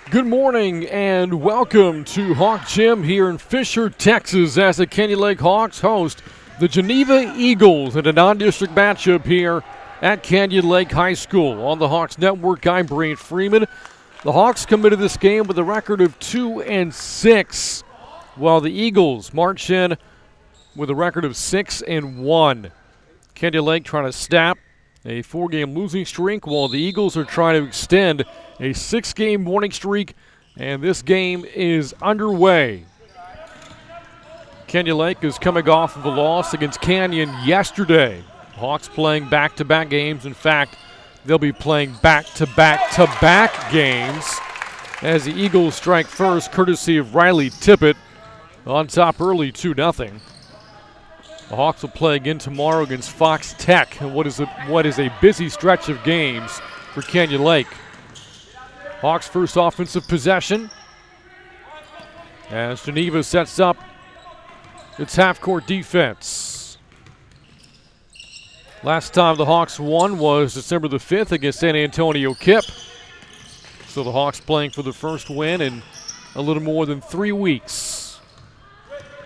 Good morning and welcome to Hawk Gym here in Fisher, Texas, as the Canyon Lake Hawks host the Geneva Eagles in a non-district matchup here at Canyon Lake High School. On the Hawks Network, I'm Brant Freeman. The Hawks come into this game with a record of 2-6, while the Eagles march in with a record of 6-1. Canyon Lake trying to snap a 4-game losing streak, while the Eagles are trying to extend a 6-game winning streak, and this game is underway. Canyon Lake is coming off of a loss against Canyon yesterday. Hawks playing back-to-back games. In fact, they'll be playing back-to-back-to-back games as the Eagles strike first, courtesy of Riley Tippett, on top early 2-0. The Hawks will play again tomorrow against Fox Tech, and what is a busy stretch of games for Canyon Lake. Hawks' first offensive possession as Geneva sets up its half-court defense. Last time the Hawks won was December the 5th against San Antonio Kip. So the Hawks playing for the first win in a little more than 3 weeks.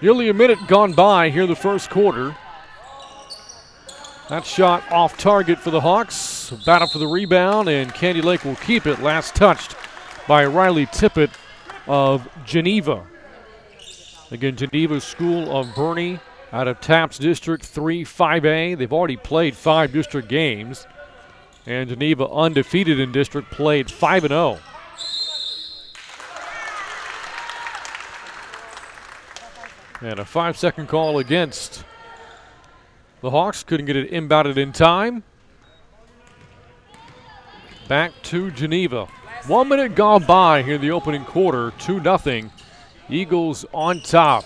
Nearly a minute gone by here in the first quarter. That shot off target for the Hawks. Battle for the rebound, and Canyon Lake will keep it. Last touched by Riley Tippett of Geneva. Again, Geneva's School of Boerne out of TAPS District 3 5A. They've already played 5 district games. And Geneva, undefeated in district, played 5-0. And a 5-second call against the Hawks. Couldn't get it inbounded in time. Back to Geneva. 1 minute gone by here in the opening quarter. 2-0. Eagles on top.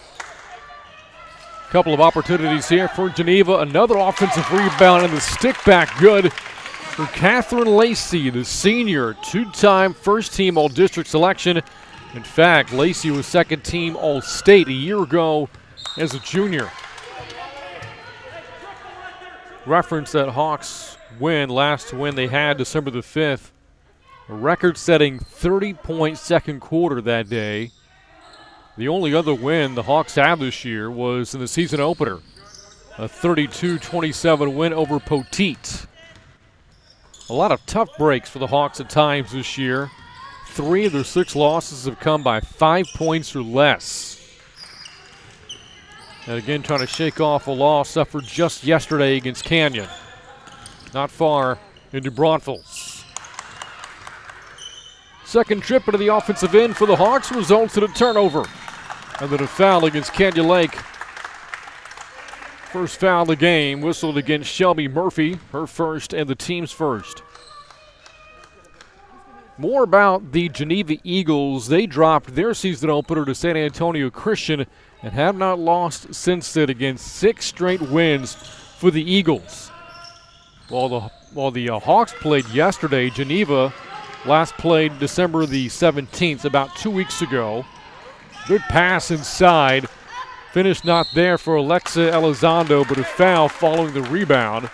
Couple of opportunities here for Geneva. Another offensive rebound and the stick back good for Catherine Lacey, the senior, 2-time first-team All-District selection. In fact, Lacey was second-team All-State a year ago as a junior. Reference that Hawks last win they had December the 5th. A record-setting 30-point second quarter that day. The only other win the Hawks have this year was in the season opener. A 32-27 win over Poteet. A lot of tough breaks for the Hawks at times this year. 3 of their 6 losses have come by 5 points or less. And again, trying to shake off a loss suffered just yesterday against Canyon. Not far into Braunfels. Second trip into the offensive end for the Hawks results in a turnover. And then a foul against Canyon Lake. First foul of the game, whistled against Shelby Murphy, her first and the team's first. More about the Geneva Eagles. They dropped their season opener to San Antonio Christian and have not lost since then, against 6 straight wins for the Eagles. While the Hawks played yesterday, Geneva last played December the 17th, about 2 weeks ago. Good pass inside. Finish not there for Alexa Elizondo, but a foul following the rebound.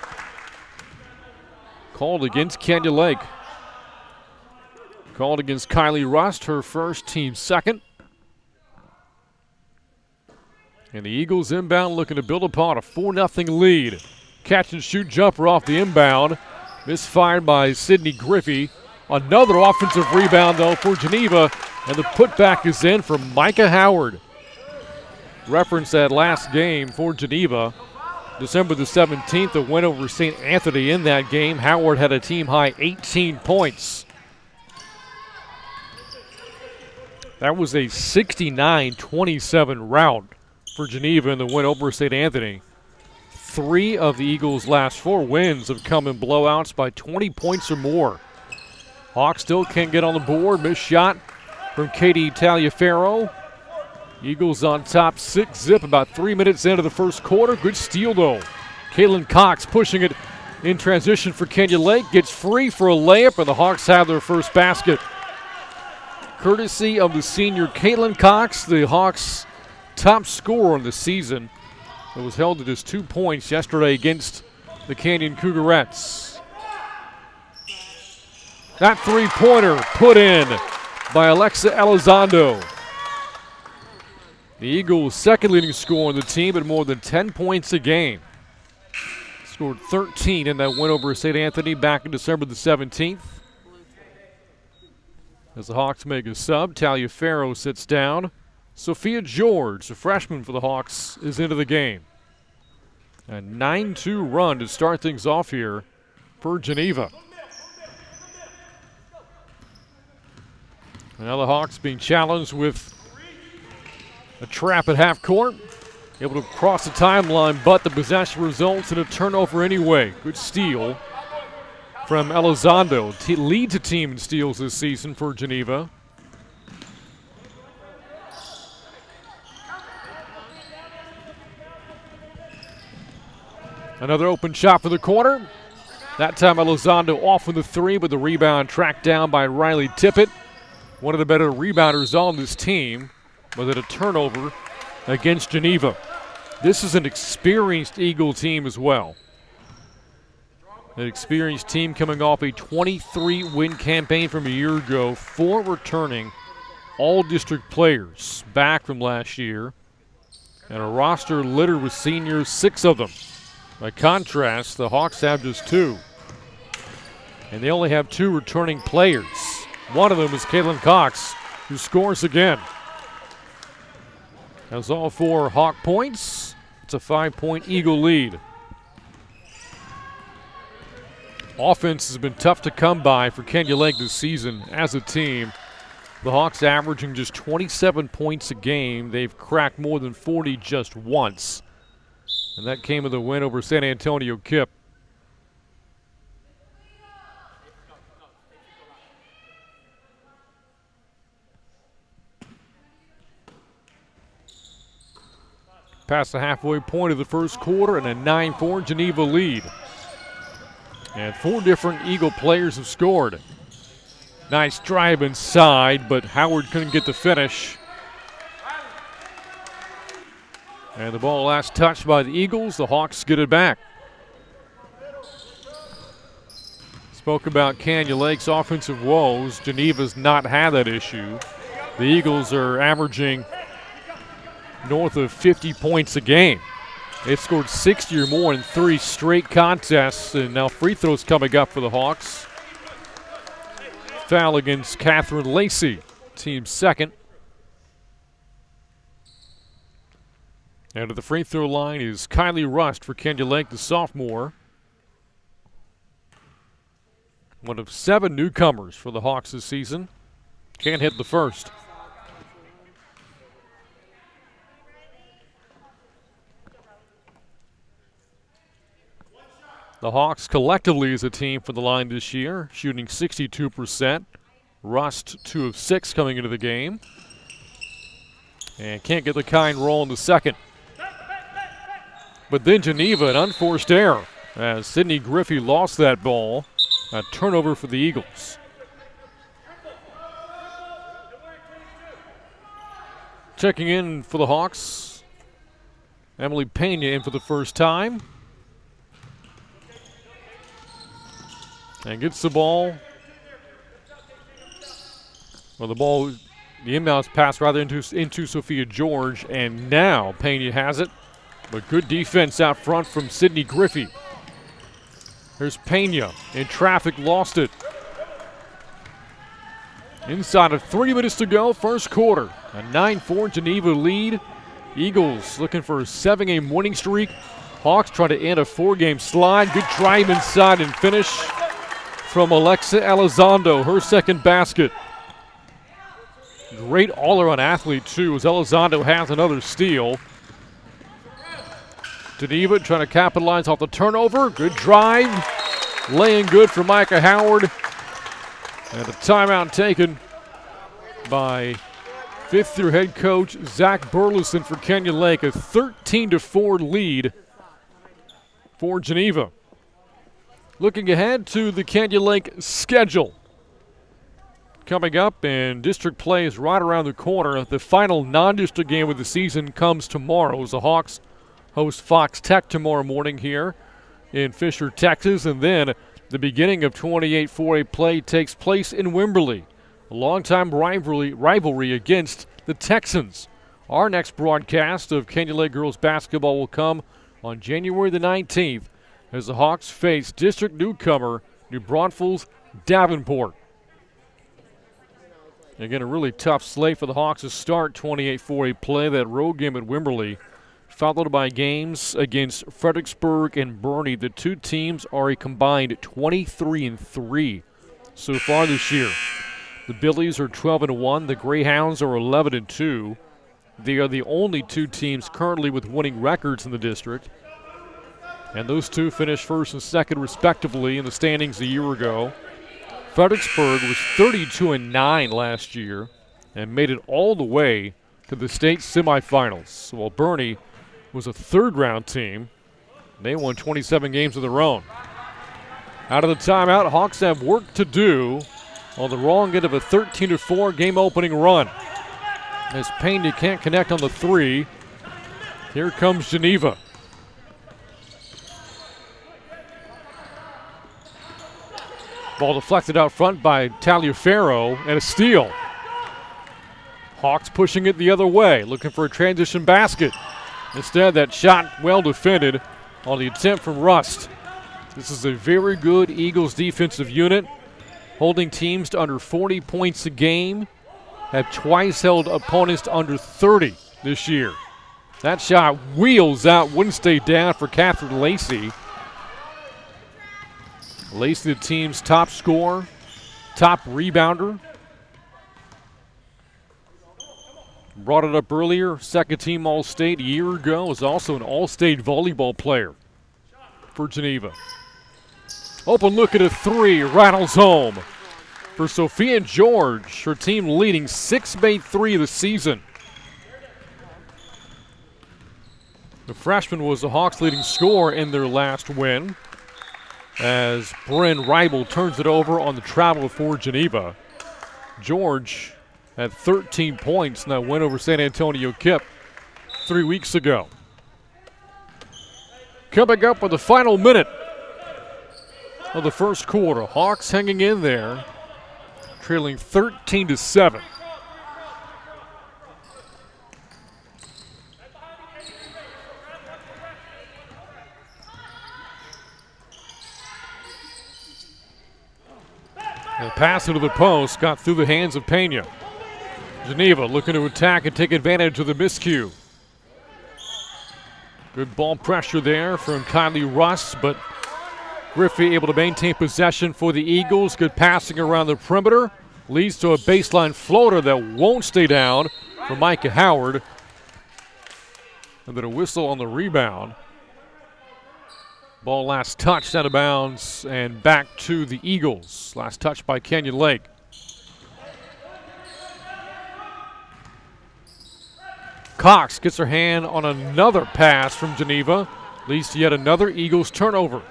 Called against Canyon Lake. Called against Kylie Rust, her first, team second. And the Eagles inbound looking to build upon a 4-0 lead. Catch and shoot jumper off the inbound. Misfired by Sydney Griffey. Another offensive rebound, though, for Geneva. And the putback is in for Micah Howard. Reference that last game for Geneva. December the 17th, a win over St. Anthony. In that game, Howard had a team-high 18 points. That was a 69-27 rout for Geneva in the win over St. Anthony. 3 of the Eagles' last 4 wins have come in blowouts by 20 points or more. Hawks still can't get on the board. Missed shot from Katie Taliaferro. Eagles on top 6-0 about 3 minutes into the first quarter. Good steal, though. Caitlin Cox pushing it in transition for Canyon Lake. Gets free for a layup, and the Hawks have their first basket. Courtesy of the senior Caitlin Cox, the Hawks' top scorer in the season. It was held to just 2 points yesterday against the Canyon Cougarettes. That three-pointer put in by Alexa Elizondo. The Eagles' second leading scorer on the team at more than 10 points a game. Scored 13 in that win over St. Anthony back in December the 17th. As the Hawks make a sub, Taliaferro sits down. Sophia George, a freshman for the Hawks, is into the game. A 9-2 run to start things off here for Geneva. And now the Hawks being challenged with a trap at half court. Able to cross the timeline, but the possession results in a turnover anyway. Good steal from Elizondo. Leads the team in steals this season for Geneva. Another open shot for the corner. That time Elizondo off with the three, but the rebound tracked down by Riley Tippett. One of the better rebounders on this team, but at a turnover against Geneva. This is an experienced Eagle team as well. An experienced team coming off a 23-win campaign from a year ago. 4 returning all-district players back from last year. And a roster littered with seniors, 6 of them. By contrast, the Hawks have just 2. And they only have 2 returning players. One of them is Caitlin Cox, who scores again. Has all 4 Hawk points. It's a 5-point Eagle lead. Offense has been tough to come by for Kenya Lake this season as a team. The Hawks averaging just 27 points a game. They've cracked more than 40 just once. And that came with a win over San Antonio Kip. Past the halfway point of the first quarter and a 9-4 Geneva lead. And 4 different Eagle players have scored. Nice drive inside, but Howard couldn't get the finish. And the ball last touched by the Eagles. The Hawks get it back. Spoke about Kenya Lake's offensive woes. Geneva's not had that issue. The Eagles are averaging north of 50 points a game. They've scored 60 or more in 3 straight contests, and now free throws coming up for the Hawks. Foul against Catherine Lacey, team's second. And at the free throw line is Kylie Rust for Kenya Lake, the sophomore. One of 7 newcomers for the Hawks this season. Can't hit the first. The Hawks collectively as a team for the line this year, shooting 62%. Rust 2 of 6 coming into the game. And can't get the kind roll in the second. But then Geneva, an unforced error as Sydney Griffey lost that ball. A turnover for the Eagles. Checking in for the Hawks, Emily Pena in for the first time. And gets the ball. Well, the inbounds pass rather into Sophia George, and now Pena has it. But good defense out front from Sydney Griffey. There's Pena in traffic, lost it. Inside of 3 minutes to go, first quarter. A 9-4 Geneva lead. Eagles looking for a 7-game winning streak. Hawks trying to end a 4-game slide. Good drive inside and finish from Alexa Elizondo, her second basket. Great all-around athlete, too, as Elizondo has another steal. Geneva trying to capitalize off the turnover. Good drive. Laying good for Micah Howard. And a timeout taken by fifth-year head coach Zach Burleson for Kenya Lake. A 13-4 lead for Geneva. Looking ahead to the Kenya Lake schedule. Coming up, and district play is right around the corner. The final non-district game of the season comes tomorrow as the Hawks host Fox Tech tomorrow morning here in Fisher, Texas. And then the beginning of 28-4A play takes place in Wimberley a longtime rivalry against the Texans. Our next broadcast of Canyon Lake girls basketball will come on January the 19th as the Hawks face district newcomer New Braunfels Davenport. Again, a really tough slate for the Hawks to start 28-4 play. That road game at Wimberley, followed by games against Fredericksburg and Boerne. The two teams are a combined 23-3 so far this year. The Billies are 12-1. The Greyhounds are 11-2. They are the only two teams currently with winning records in the district. And those two finished first and second respectively in the standings a year ago. Fredericksburg was 32-9 last year and made it all the way to the state semifinals, while Boerne was a third-round team. They won 27 games of their own. Out of the timeout, Hawks have work to do on the wrong end of a 13-4 game-opening run. As Pena can't connect on the three, here comes Geneva. Ball deflected out front by Taliaferro, and a steal. Hawks pushing it the other way, looking for a transition basket. Instead, that shot well defended on the attempt from Rust. This is a very good Eagles defensive unit, holding teams to under 40 points a game. Have twice held opponents to under 30 this year. That shot wheels out, wouldn't stay down for Catherine Lacey. Lacey, the team's top scorer, top rebounder. Brought it up earlier, second team All-State a year ago, was also an All-State volleyball player for Geneva. Open look at a three, rattles home. For Sophia George, her team leading 6 made 3 of the season. The freshman was the Hawks' leading scorer in their last win, as Bryn Reibel turns it over on the travel for Geneva. George had 13 points in that win over San Antonio Kip 3 weeks ago. Coming up with the final minute of the first quarter. Hawks hanging in there, trailing 13-7. The pass into the post got through the hands of Pena. Geneva looking to attack and take advantage of the miscue. Good ball pressure there from Kylie Russ, but Griffey able to maintain possession for the Eagles. Good passing around the perimeter. Leads to a baseline floater that won't stay down for Micah Howard. And then a whistle on the rebound. Ball last touched out of bounds and back to the Eagles. Last touch by Canyon Lake. Cox gets her hand on another pass from Geneva. Leads to yet another Eagles turnover.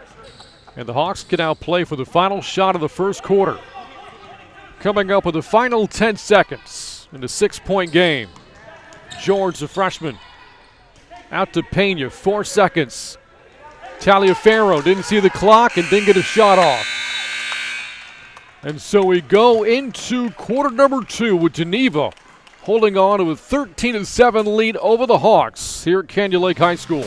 And the Hawks can now play for the final shot of the first quarter. Coming up with the final 10 seconds in the 6-point game. George, the freshman, out to Pena, 4 seconds. Taliaferro didn't see the clock and didn't get a shot off. And so we go into quarter number 2 with Geneva holding on to a 13-7 lead over the Hawks here at Canyon Lake High School.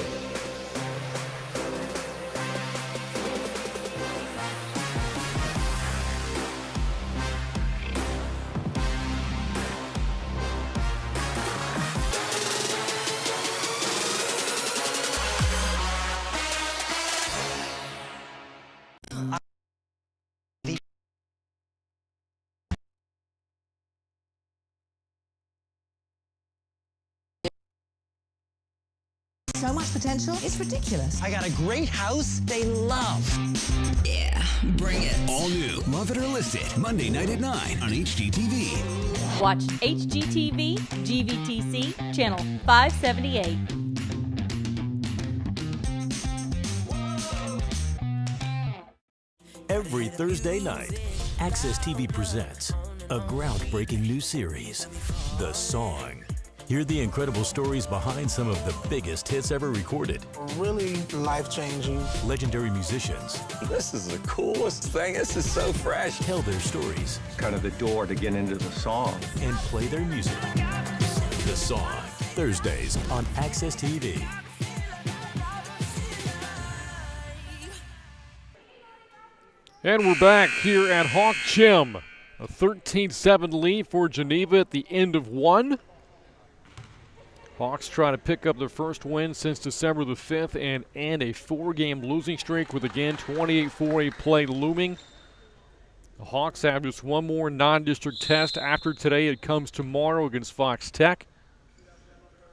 So much potential, it's ridiculous. I got a great house they love. Yeah, bring it. All new Love It or List It, Monday night at 9 on HGTV. Watch HGTV, GVTC, channel 578. Every Thursday night, Access TV presents a groundbreaking new series, The Song. Hear the incredible stories behind some of the biggest hits ever recorded. Really life-changing. Legendary musicians This is the coolest thing. This is so fresh. tell their stories Kind of the door to get into the song. and play their music. The Song, Thursdays on Access TV. And we're back here at Hawk Gym. A 13-7 lead for Geneva at the end of one. Hawks try to pick up their first win since December the 5th and end a 4-game losing streak with, again, 28-4 play looming. The Hawks have just one more non-district test after today. It comes tomorrow against Fox Tech.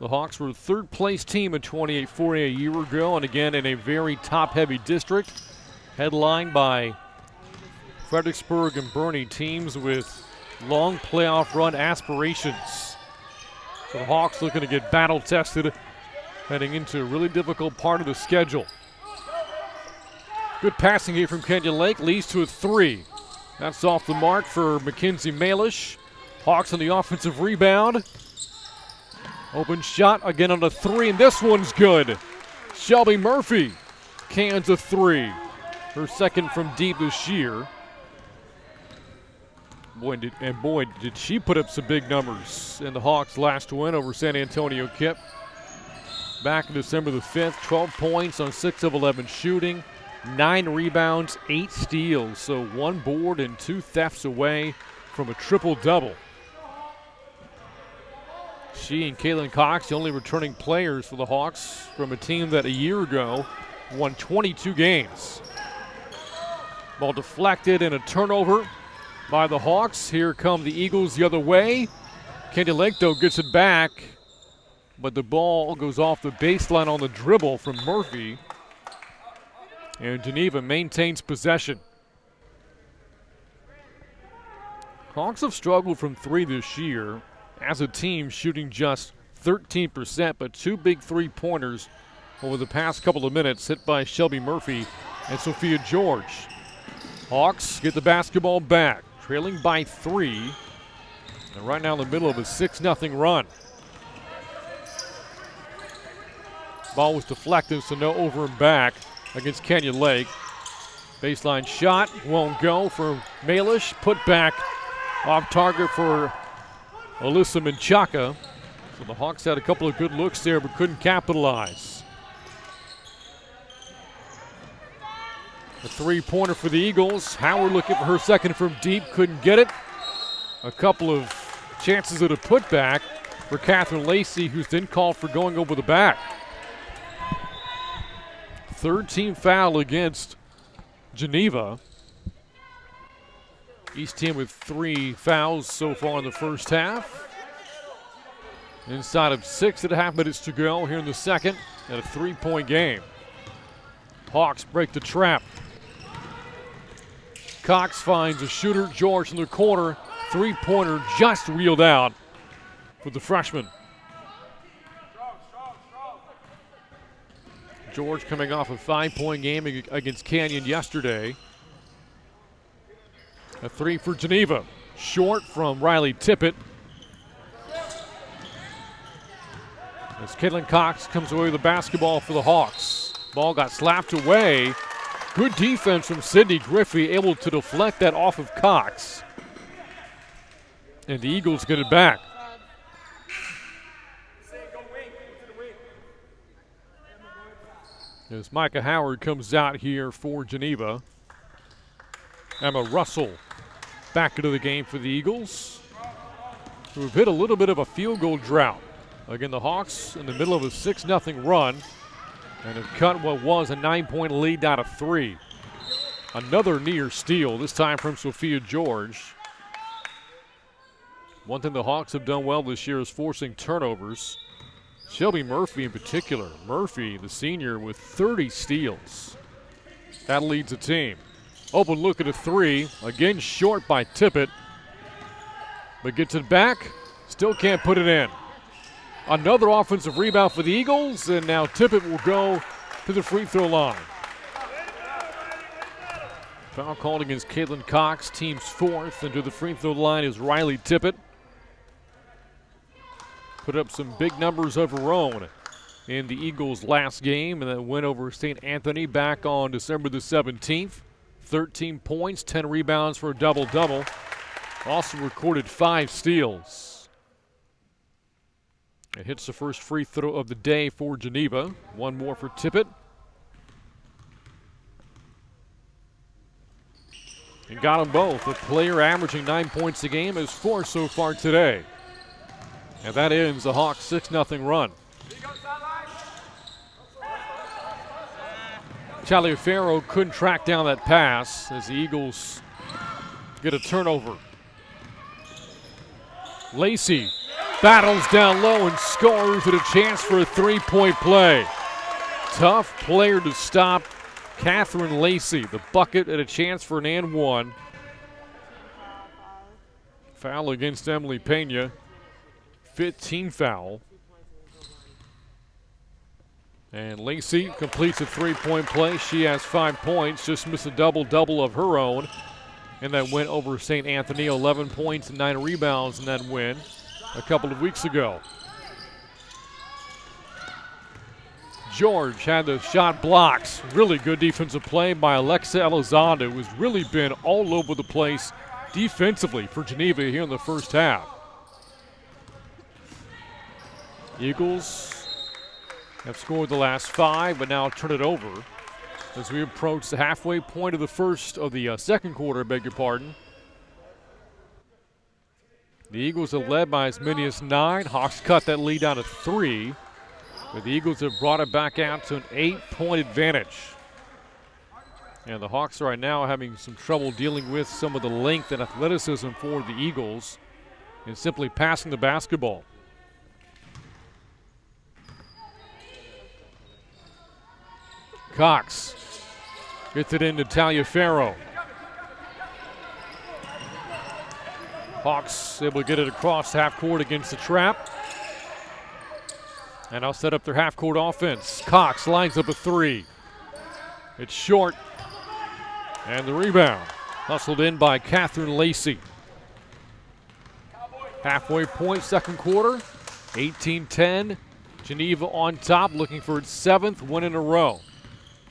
The Hawks were the third-place team in 28-4 a year ago, and again in a very top-heavy district, headlined by Fredericksburg and Boerne teams with long playoff run aspirations. So the Hawks looking to get battle-tested heading into a really difficult part of the schedule. Good passing here from Kenya Lake, leads to a three. That's off the mark for Mackenzie Malish. Hawks on the offensive rebound. Open shot again on a three, and this one's good. Shelby Murphy cans a three. Her second from deep this year. Boy, did she put up some big numbers in the Hawks' last win over San Antonio Kip. Back in December the 5th, 12 points on 6 of 11 shooting, 9 rebounds, 8 steals. So 1 board and 2 thefts away from a triple-double. She and Kaylin Cox, the only returning players for the Hawks from a team that a year ago won 22 games. Ball deflected and a turnover by the Hawks. Here come the Eagles the other way. Kenya Lake, though, gets it back, but the ball goes off the baseline on the dribble from Murphy. And Geneva maintains possession. Hawks have struggled from three this year as a team, shooting just 13%, but 2 big three-pointers over the past couple of minutes hit by Shelby Murphy and Sophia George. Hawks get the basketball back, trailing by 3, and right now in the middle of a 6-0 run. Ball was deflected, so no over and back against Kenya Lake. Baseline shot won't go for Malish. Put back off target for Alyssa Menchaca. So the Hawks had a couple of good looks there but couldn't capitalize. A three-pointer for the Eagles. Howard looking for her second from deep, couldn't get it. A couple of chances at a putback for Catherine Lacey, who's then called for going over the back. Third team foul against Geneva. East team with 3 fouls so far in the first half. Inside of 6.5 minutes to go here in the second, and a 3-point game. Hawks break the trap. Cox finds a shooter, George in the corner. Three-pointer just reeled out for the freshman. George coming off a 5-point game against Canyon yesterday. A 3 for Geneva. Short from Riley Tippett. As Caitlin Cox comes away with the basketball for the Hawks. Ball got slapped away. Good defense from Sydney Griffey, able to deflect that off of Cox. And the Eagles get it back. As Micah Howard comes out here for Geneva. Emma Russell back into the game for the Eagles, who have hit a little bit of a field goal drought. Again, the Hawks in the middle of a 6-0 run and have cut what was a 9-point lead out of 3. Another near steal, this time from Sophia George. One thing the Hawks have done well this year is forcing turnovers. Shelby Murphy in particular. Murphy, the senior, with 30 steals. That leads the team. Open look at a 3. Again short by Tippett. But gets it back. Still can't put it in. Another offensive rebound for the Eagles. And now Tippett will go to the free throw line. Foul called against Caitlin Cox, team's 4th. And to the free throw line is Riley Tippett. put up some big numbers of her own in the Eagles' last game, and then win over St. Anthony back on December the 17th. 13 points, 10 rebounds for a double-double. Also recorded 5 steals. It hits the first free throw of the day for Geneva. One more for Tippett. And got them both. A player averaging 9 points a game is 4 so far today. And that ends the Hawks' 6-0 run. Taliaferro couldn't track down that pass as the Eagles get a turnover. Lacey battles down low and scores with a chance for a three-point play. Tough player to stop. Catherine Lacey, the bucket and a chance for an and one. Foul against Emily Pena. 15 foul. And Lacey completes a three-point play. She has 5 points, just missed a double-double of her own. And that win over St. Anthony, 11 points and 9 rebounds in that win a couple of weeks ago. George had the shot blocked. Really good defensive play by Alexa Elizondo, who's really been all over the place defensively for Geneva here in the first half. Eagles have scored the last 5, but now turn it over as we approach the halfway point of the second quarter, beg your pardon. The Eagles have led by as many as 9. Hawks cut that lead down to 3. But the Eagles have brought it back out to an 8-point advantage. And the Hawks right now having some trouble dealing with some of the length and athleticism for the Eagles and simply passing the basketball. Cox gets it into Taliaferro. Hawks able to get it across half court against the trap. And I'll set up their half court offense. Cox lines up a 3. It's short. And the rebound hustled in by Catherine Lacey. Halfway point, second quarter. 18-10. Geneva on top, looking for its 7th win in a row.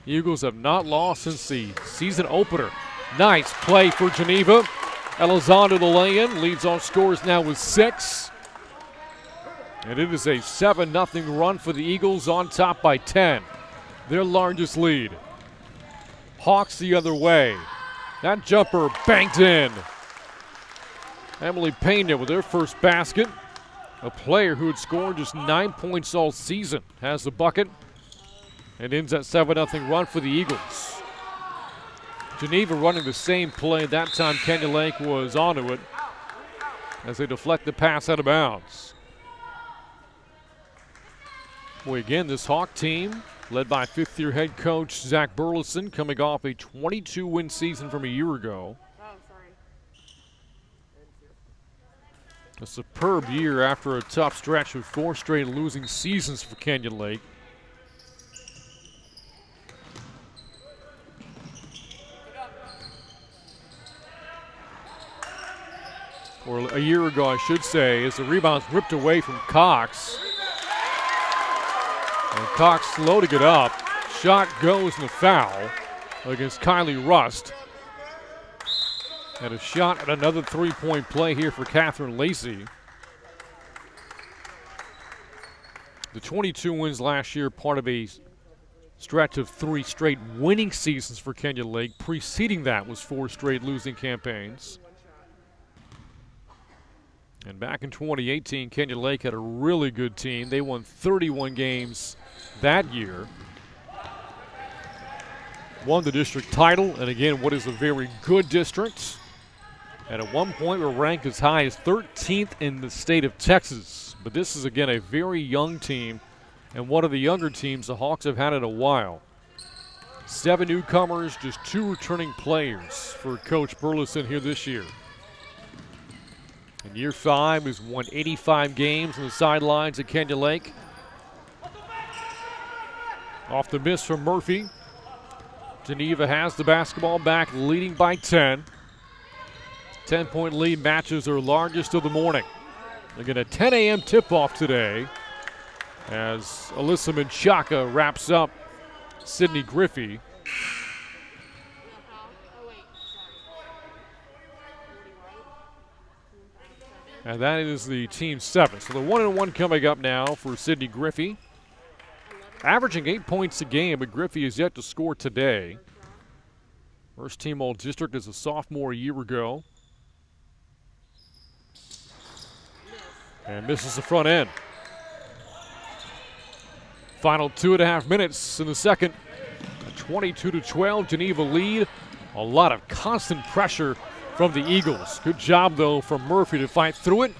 Eagles have not lost since the season opener. Nice play for Geneva. Elizondo the lay-in, leads all scores now with 6. And it is a 7-0 run for the Eagles, on top by 10. Their largest lead. Hawks the other way. That jumper banked in. Emily Pena with her first basket. A player who had scored just 9 points all season has the bucket. And ends that 7-0 run for the Eagles. Geneva running the same play. That time Kenya Lake was onto it as they deflect the pass out of bounds. Boy, again, this Hawk team, led by fifth-year head coach Zach Burleson, coming off a 22-win season from a year ago. A superb year after a tough stretch of 4 straight losing seasons for Kenya Lake. Or a year ago, I should say, as the rebound's ripped away from Cox. And Cox slow to get up. Shot goes in the foul against Kylie Rust. And a shot at another three-point play here for Catherine Lacey. The 22 wins last year, part of a stretch of 3 straight winning seasons for Kenya Lake. Preceding that was 4 straight losing campaigns. And back in 2018, Kenya Lake had a really good team. They won 31 games that year. Won the district title, and again, what is a very good district. And at one point, were ranked as high as 13th in the state of Texas. But this is, again, a very young team, and one of the younger teams the Hawks have had in a while. 7 newcomers, just 2 returning players for Coach Burleson here this year. In year 5, he's won 85 games on the sidelines at Kenya Lake. Off the miss from Murphy. Geneva has the basketball back, leading by 10. 10-point lead matches their largest of the morning. Again, a 10 a.m. tip-off today as Alyssa Menchaca wraps up Sydney Griffey. And that is the team 7. So the 1-1 coming up now for Sydney Griffey. Averaging 8 points a game, but Griffey is yet to score today. First team All-District as a sophomore a year ago. And misses the front end. Final 2.5 minutes in the second. A 22-12 Geneva lead. A lot of constant pressure from the Eagles. Good job, though, from Murphy to fight through it.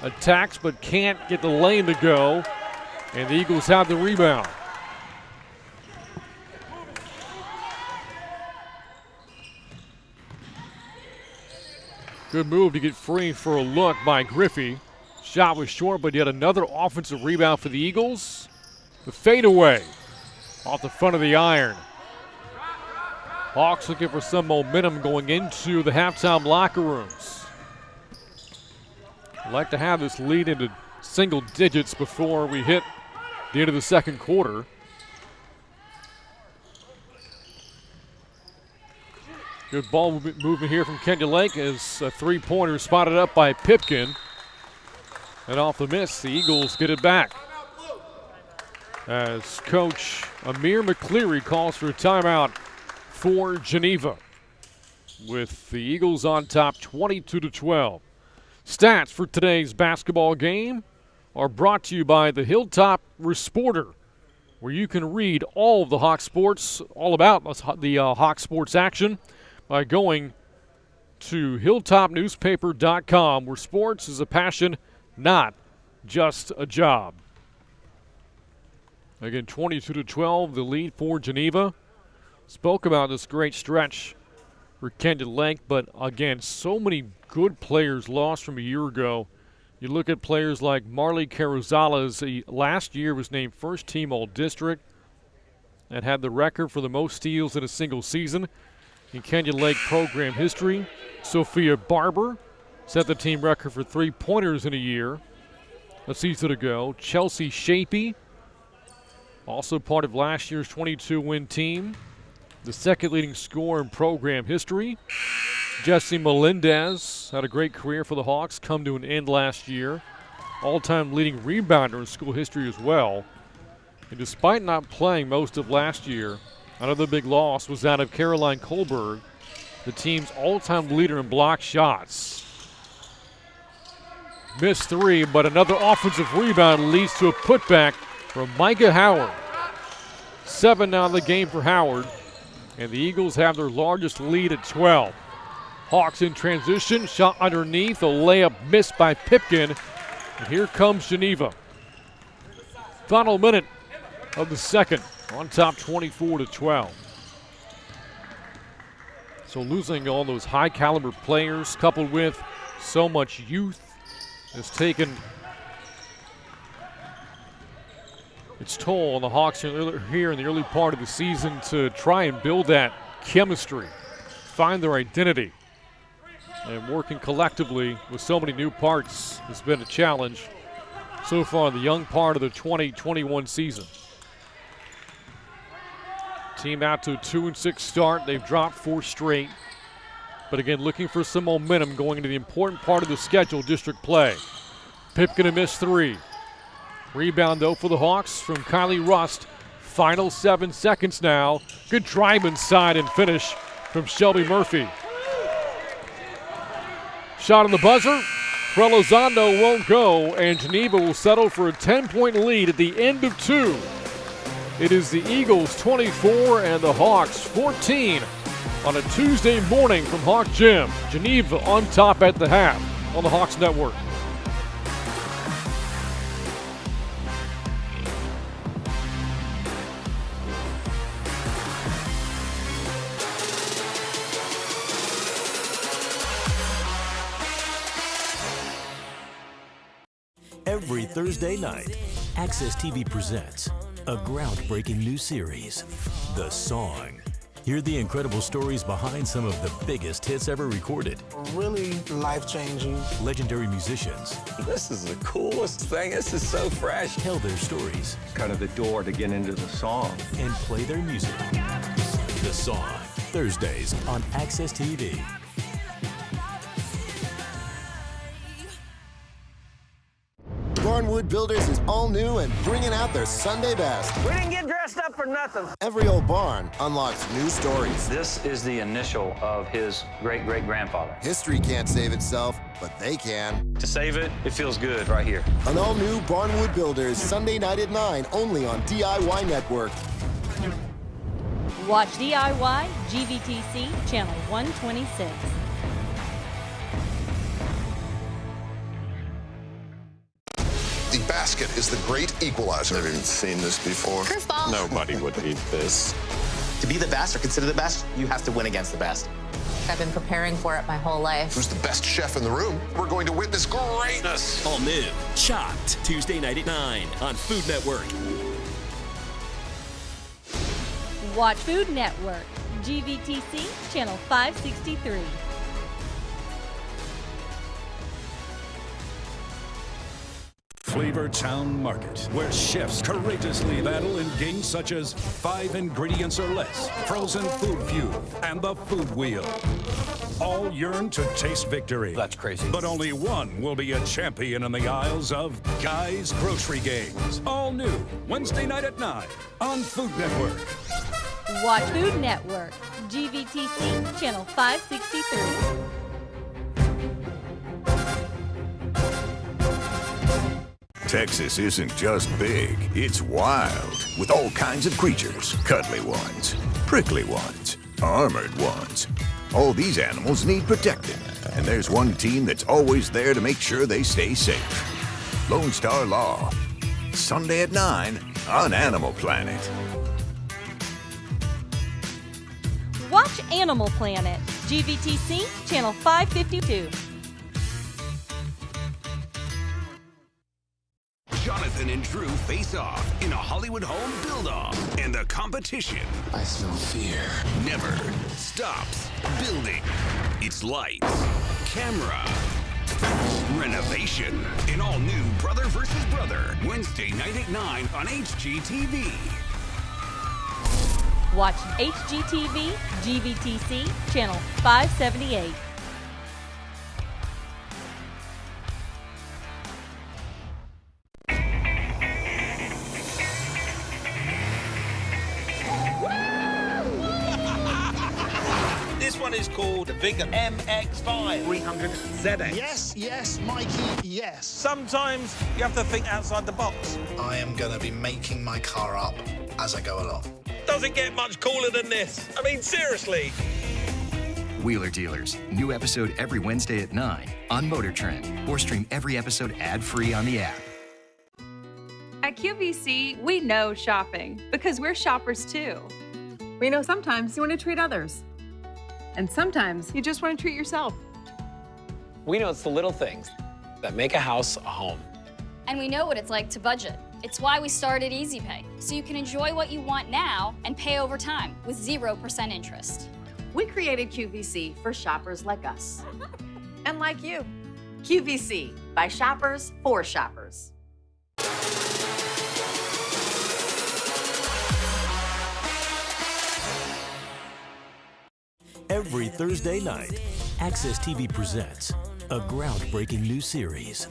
Attacks, but can't get the lane to go. And the Eagles have the rebound. Good move to get free for a look by Griffey. Shot was short, but yet another offensive rebound for the Eagles. The fadeaway off the front of the iron. Hawks looking for some momentum going into the halftime locker rooms. I'd like to have this lead into single digits before we hit the end of the second quarter. Good ball movement here from Kenya Lake as a three-pointer spotted up by Pipkin. And off the miss, the Eagles get it back. As Coach Amir McCleary calls for a timeout for Geneva, with the Eagles on top 22-12. Stats for today's basketball game are brought to you by the Hilltop Resporter, where you can read all of the Hawk sports, all about the Hawk sports action by going to hilltopnewspaper.com, where sports is a passion, not just a job. Again, 22-12, the lead for Geneva. Spoke about this great stretch for Kenya Lake, but again, so many good players lost from a year ago. You look at players like Marley Carrizales, last year was named first team All-District and had the record for the most steals in a single season in Kenya Lake program history. Sophia Barber set the team record for three-pointers in a season ago. Chelsea Shapey, also part of last year's 22-win team, the second leading scorer in program history. Jesse Melendez had a great career for the Hawks, come to an end last year. All-time leading rebounder in school history as well. And despite not playing most of last year, another big loss was that of Caroline Kohlberg, the team's all-time leader in block shots. Missed three, but another offensive rebound leads to a putback from Micah Howard. 7 now in the game for Howard, and the Eagles have their largest lead at 12. Hawks in transition, shot underneath, a layup missed by Pipkin, and here comes Geneva. Final minute of the second, on top 24-12. So losing all those high-caliber players coupled with so much youth has taken its toll on the Hawks here in the early part of the season to try and build that chemistry, find their identity. And working collectively with so many new parts has been a challenge so far in the young part of the 2021 season. Team out to a 2-6 start. They've dropped 4 straight. But again, looking for some momentum going into the important part of the schedule, district play. Pipkin a miss 3. Rebound, though, for the Hawks from Kylie Rust. Final 7 seconds now. Good drive inside and finish from Shelby Murphy. Shot on the buzzer. Relozondo won't go, and Geneva will settle for a 10-point lead at the end of 2. It is the Eagles 24 and the Hawks 14 on a Tuesday morning from Hawk Gym. Geneva on top at the half on the Hawks Network. Every Thursday night, Access TV presents a groundbreaking new series, The Song. Hear the incredible stories behind some of the biggest hits ever recorded. Really life-changing. Legendary musicians This is the coolest thing. This is so fresh. tell their stories Kind of the door to get into the song. and play their music. The Song, Thursdays on Access TV. Boerne Builders is all new and bringing out their Sunday best. We didn't get dressed up for nothing. Every old barn unlocks new stories. This is the initial of his great-great-grandfather. History can't save itself, but they can. To save it, it feels good right here. An all-new Boerne Builders, Sunday night at 9, only on DIY Network. Watch DIY GVTC Channel 126. The basket is the great equalizer. Never even seen this before. Curveball. Nobody would eat this. To be the best or consider the best, you have to win against the best. I've been preparing for it my whole life. Who's the best chef in the room? We're going to witness greatness. All new, Chopped, Tuesday night at 9 on Food Network. Watch Food Network GVTC Channel 563. Flavor Town Market, where chefs courageously battle in games such as 5 ingredients or less, Frozen Food Feud, and the Food Wheel. All yearn to taste victory. That's crazy. But only one will be a champion in the aisles of Guy's Grocery Games. All new, Wednesday night at 9 on Food Network. Watch Food Network GVTC Channel 563. Texas isn't just big, it's wild. With all kinds of creatures. Cuddly ones, prickly ones, armored ones. All these animals need protecting. And there's one team that's always there to make sure they stay safe. Lone Star Law. Sunday at 9 on Animal Planet. Watch Animal Planet GVTC Channel 552. Jonathan and Drew face off in a Hollywood home build-off, and the competition I smell fear. never stops building. It's lights, camera, renovation. An all-new Brother vs. Brother, Wednesday night at 9 on HGTV. Watch HGTV GVTC Channel 578. This one is called the Big MX-5 300 ZX. Yes, yes, Mikey, yes. Sometimes you have to think outside the box. I am going to be making my car up as I go along. Doesn't get much cooler than this. I mean, seriously. Wheeler Dealers, new episode every Wednesday at 9 on Motor Trend, or stream every episode ad-free on the app. At QVC, we know shopping because we're shoppers too. We know sometimes you want to treat others, and sometimes you just want to treat yourself. We know it's the little things that make a house a home. And we know what it's like to budget. It's why we started Easy Pay, so you can enjoy what you want now and pay over time with 0% interest. We created QVC for shoppers like us and like you. QVC, by shoppers for shoppers. Every Thursday night, Access TV presents a groundbreaking new series,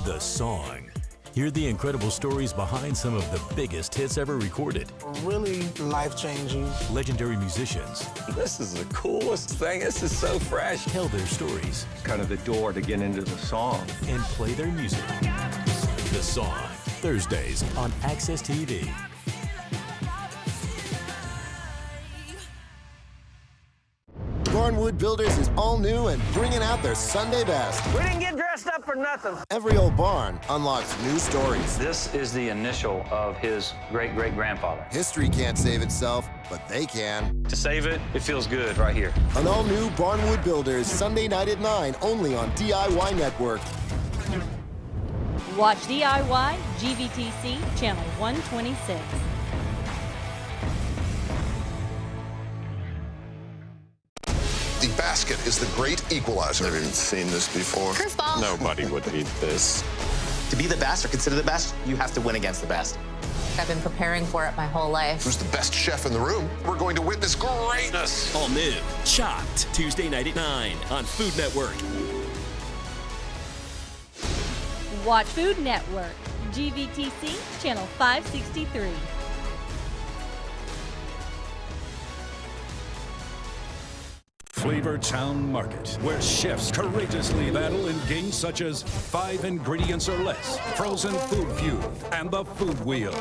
The Song. Hear the incredible stories behind some of the biggest hits ever recorded. Really life-changing. Legendary musicians This is the coolest thing. This is so fresh. tell their stories Kind of the door to get into the song. and play their music. The Song, Thursdays on Access TV. Boerne Builders is all new and bringing out their Sunday best. We didn't get dressed up for nothing. Every old barn unlocks new stories. This is the initial of his great-great-grandfather. History can't save itself, but they can. To save it, it feels good right here. An all-new Boerne Builders, Sunday night at 9, only on DIY Network. Watch DIY GVTC Channel 126. basket is the great equalizer. Never even seen this before. Curveball. Nobody would eat this. To be the best or consider the best, you have to win against the best. I've been preparing for it my whole life. Who's the best chef in the room? We're going to witness greatness. All new, Chopped, Tuesday night at 9 on Food Network. Watch Food Network, GVTC, channel 563. Flavor Town Market, where chefs courageously battle in games such as 5 ingredients or less, Frozen Food Feud, and the Food Wheel.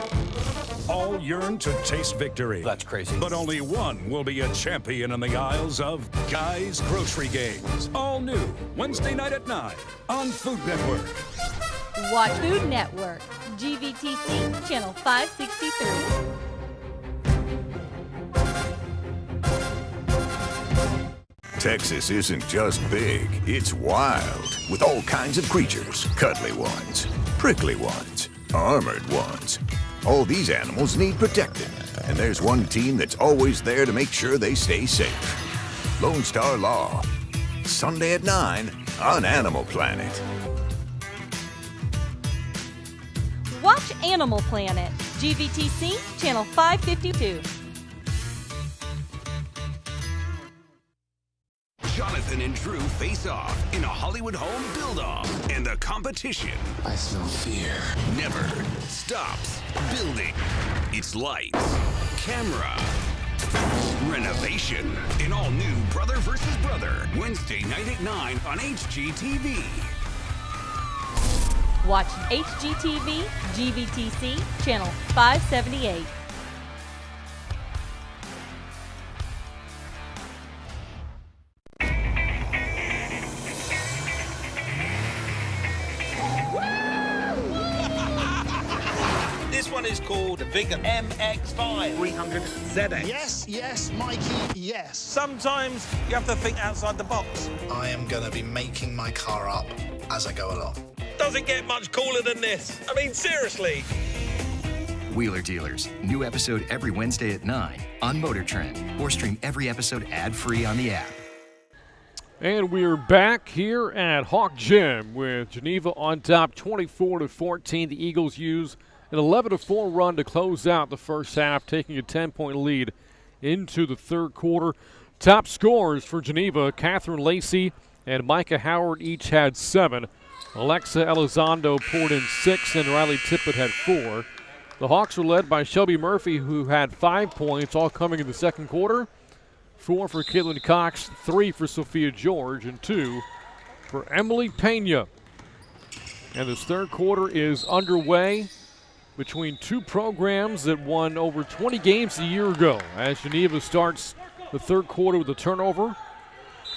All yearn to taste victory. That's crazy. But only one will be a champion in the aisles of Guy's Grocery Games. All new, Wednesday night at 9 on Food Network. Watch Food Network, GVTC, channel 563. Texas isn't just big, it's wild, with all kinds of creatures. Cuddly ones, prickly ones, armored ones. All these animals need protecting, and there's one team that's always there to make sure they stay safe. Lone Star Law, Sunday at 9 on Animal Planet. Watch Animal Planet, GVTC, channel 552. Jonathan and Drew face off in a Hollywood home build-off, and the competition, I smell fear, never stops building. It's lights, camera, renovation. An all-new Brother vs. Brother, Wednesday night at 9 on HGTV. Watch HGTV, GVTC, channel 578. This one is called the Vickers MX-5 300ZX. Yes, Mikey, yes. Sometimes you have to think outside the box. I am going to be making my car up as I go along. Doesn't get much cooler than this. I mean, seriously. Wheeler Dealers, new episode every Wednesday at 9 on Motor Trend, or stream every episode ad-free on the app. And we're back here at Hawk Gym with Geneva on top 24-14. The Eagles use an 11-4 run to close out the first half, taking a 10-point lead into the third quarter. Top scorers for Geneva, Catherine Lacey and Micah Howard each had 7. Alexa Elizondo poured in 6, and Riley Tippett had 4. The Hawks were led by Shelby Murphy, who had 5 points, all coming in the second quarter. 4 for Caitlin Cox, 3 for Sophia George, and 2 for Emily Pena. And this third quarter is underway between two programs that won over 20 games a year ago, as Geneva starts the third quarter with a turnover.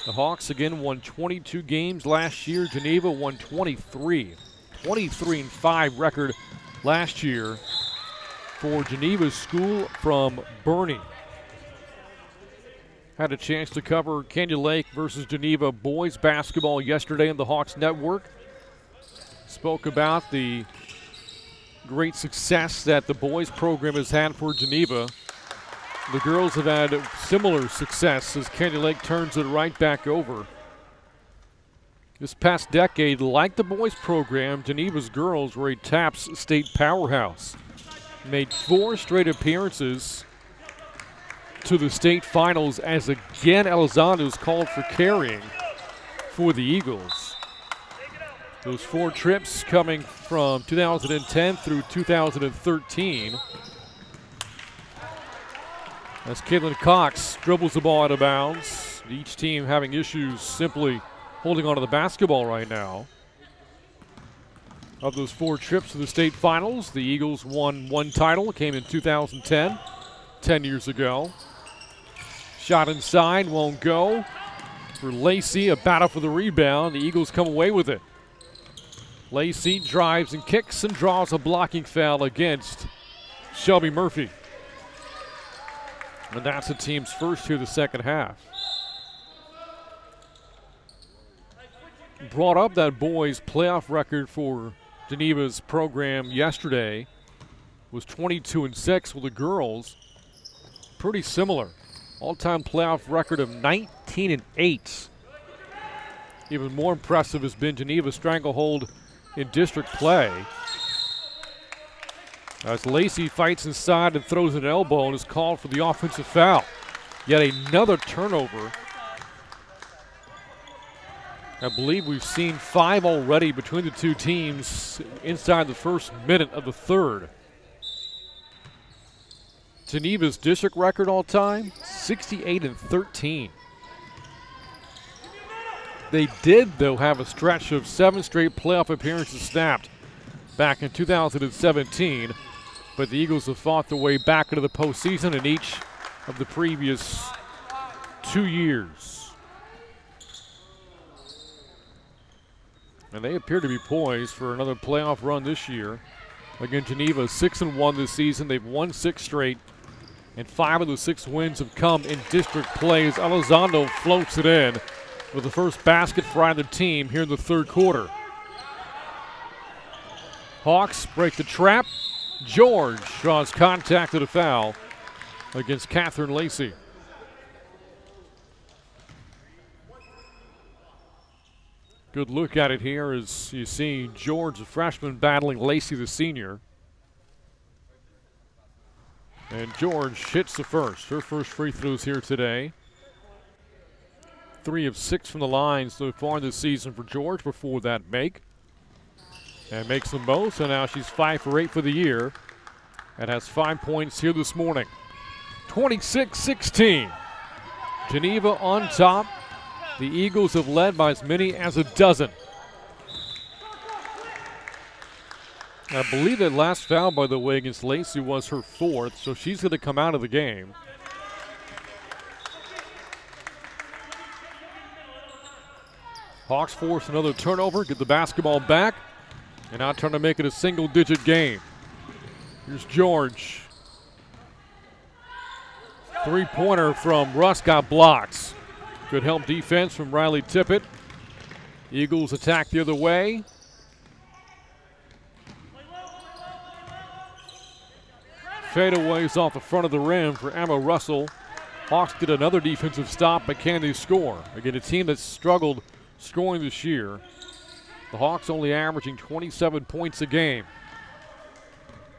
The Hawks again won 22 games last year. Geneva won 23. 23-5 record last year for Geneva's school from Boerne. Had a chance to cover Canyon Lake versus Geneva boys basketball yesterday on the Hawks Network. Spoke about the great success that the boys program has had for Geneva. The girls have had similar success as Canyon Lake turns it right back over. This past decade, like the boys program, Geneva's girls were a TAPS state powerhouse. Made 4 straight appearances to the state finals, as again Elizondo is called for carrying for the Eagles. Those 4 trips coming from 2010 through 2013. As Caitlin Cox dribbles the ball out of bounds. Each team having issues simply holding on to the basketball right now. Of those 4 trips to the state finals, the Eagles won 1 title. It came in 2010, 10 years ago. Shot inside, won't go. For Lacey, a battle for the rebound. The Eagles come away with it. Lacey drives and kicks and draws a blocking foul against Shelby Murphy. And that's the team's first here the second half. Brought up that boys' playoff record for Geneva's program yesterday was 22-6 with the girls. Pretty similar. All-time playoff record of 19-8. Even more impressive has been Geneva's stranglehold in district play. As Lacey fights inside and throws an elbow and is called for the offensive foul. Yet another turnover. I believe we've seen 5 already between the two teams inside the first minute of the third. Geneva's district record all time, 68-13. They did, though, have a stretch of 7 straight playoff appearances snapped back in 2017, but the Eagles have fought their way back into the postseason in each of the previous 2 years. And they appear to be poised for another playoff run this year. Again, Geneva 6-1 this season. They've won 6 straight, and 5 of the 6 wins have come in district play as Elizondo floats it in with the first basket for either team here in the third quarter. Hawks break the trap. George draws contact at a foul against Catherine Lacey. Good look at it here as you see George, the freshman, battling Lacey, the senior. And George hits the first. Her first free throws here today. 3 of 6 from the line so far this season for George before that make. And makes them both, so now she's 5 for 8 for the year. And has 5 points here this morning. 26-16. Geneva on top. The Eagles have led by as many as a dozen. I believe that last foul, by the way, against Lacey was her 4th, so she's going to come out of the game. Hawks force another turnover, get the basketball back, and now trying to make it a single-digit game. Here's George. Three-pointer from Russ got blocked. Good help defense from Riley Tippett. Eagles attack the other way. Fadeaways off the front of the rim for Emma Russell. Hawks get another defensive stop, but can they score? Again, a team that's struggled scoring this year. The Hawks only averaging 27 points a game.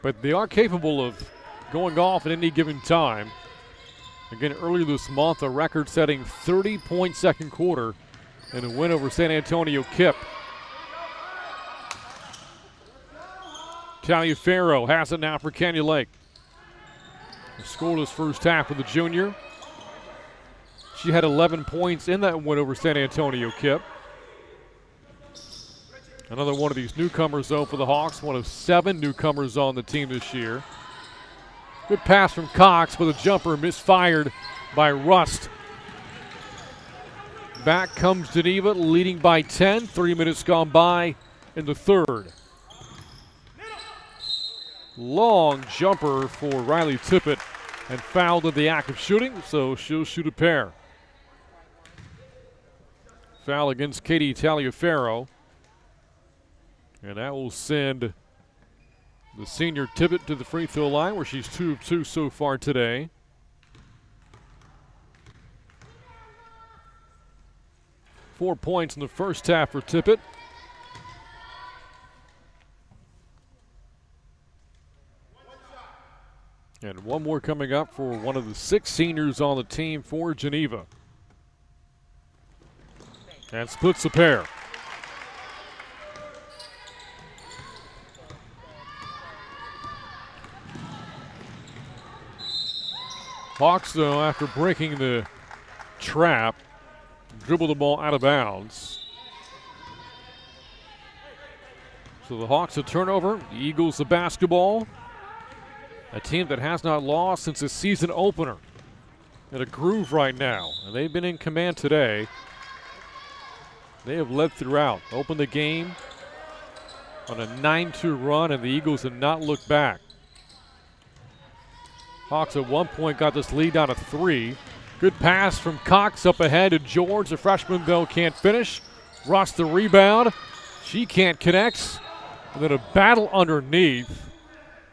But they are capable of going off at any given time. Again, earlier this month, a record-setting 30-point second quarter and a win over San Antonio Kip. Taliaferro has it now for Canyon Lake. A scoreless first half for the junior. She had 11 points in that win over San Antonio Kip. Another one of these newcomers, though, for the Hawks. One of 7 newcomers on the team this year. Good pass from Cox, but a jumper misfired by Rust. Back comes Geneva, leading by 10. 3 minutes gone by in the third. Long jumper for Riley Tippett and fouled in the act of shooting, so she'll shoot a pair. Foul against Katie Taliaferro. And that will send the senior Tippett to the free throw line, where she's 2 of 2 so far today. Four points in the first half for Tippett. And one more coming up for one of the 6 seniors on the team for Geneva. And splits the pair. Hawks, though, after breaking the trap, dribble the ball out of bounds. So the Hawks a turnover, the Eagles the basketball. A team that has not lost since the season opener. In a groove right now, and they've been in command today. They have led throughout. Opened the game on a 9-2 run, and the Eagles have not looked back. Hawks at one point got this lead down to 3. Good pass from Cox up ahead to George. The freshman, though, can't finish. Ross the rebound. She can't connect. And then a battle underneath.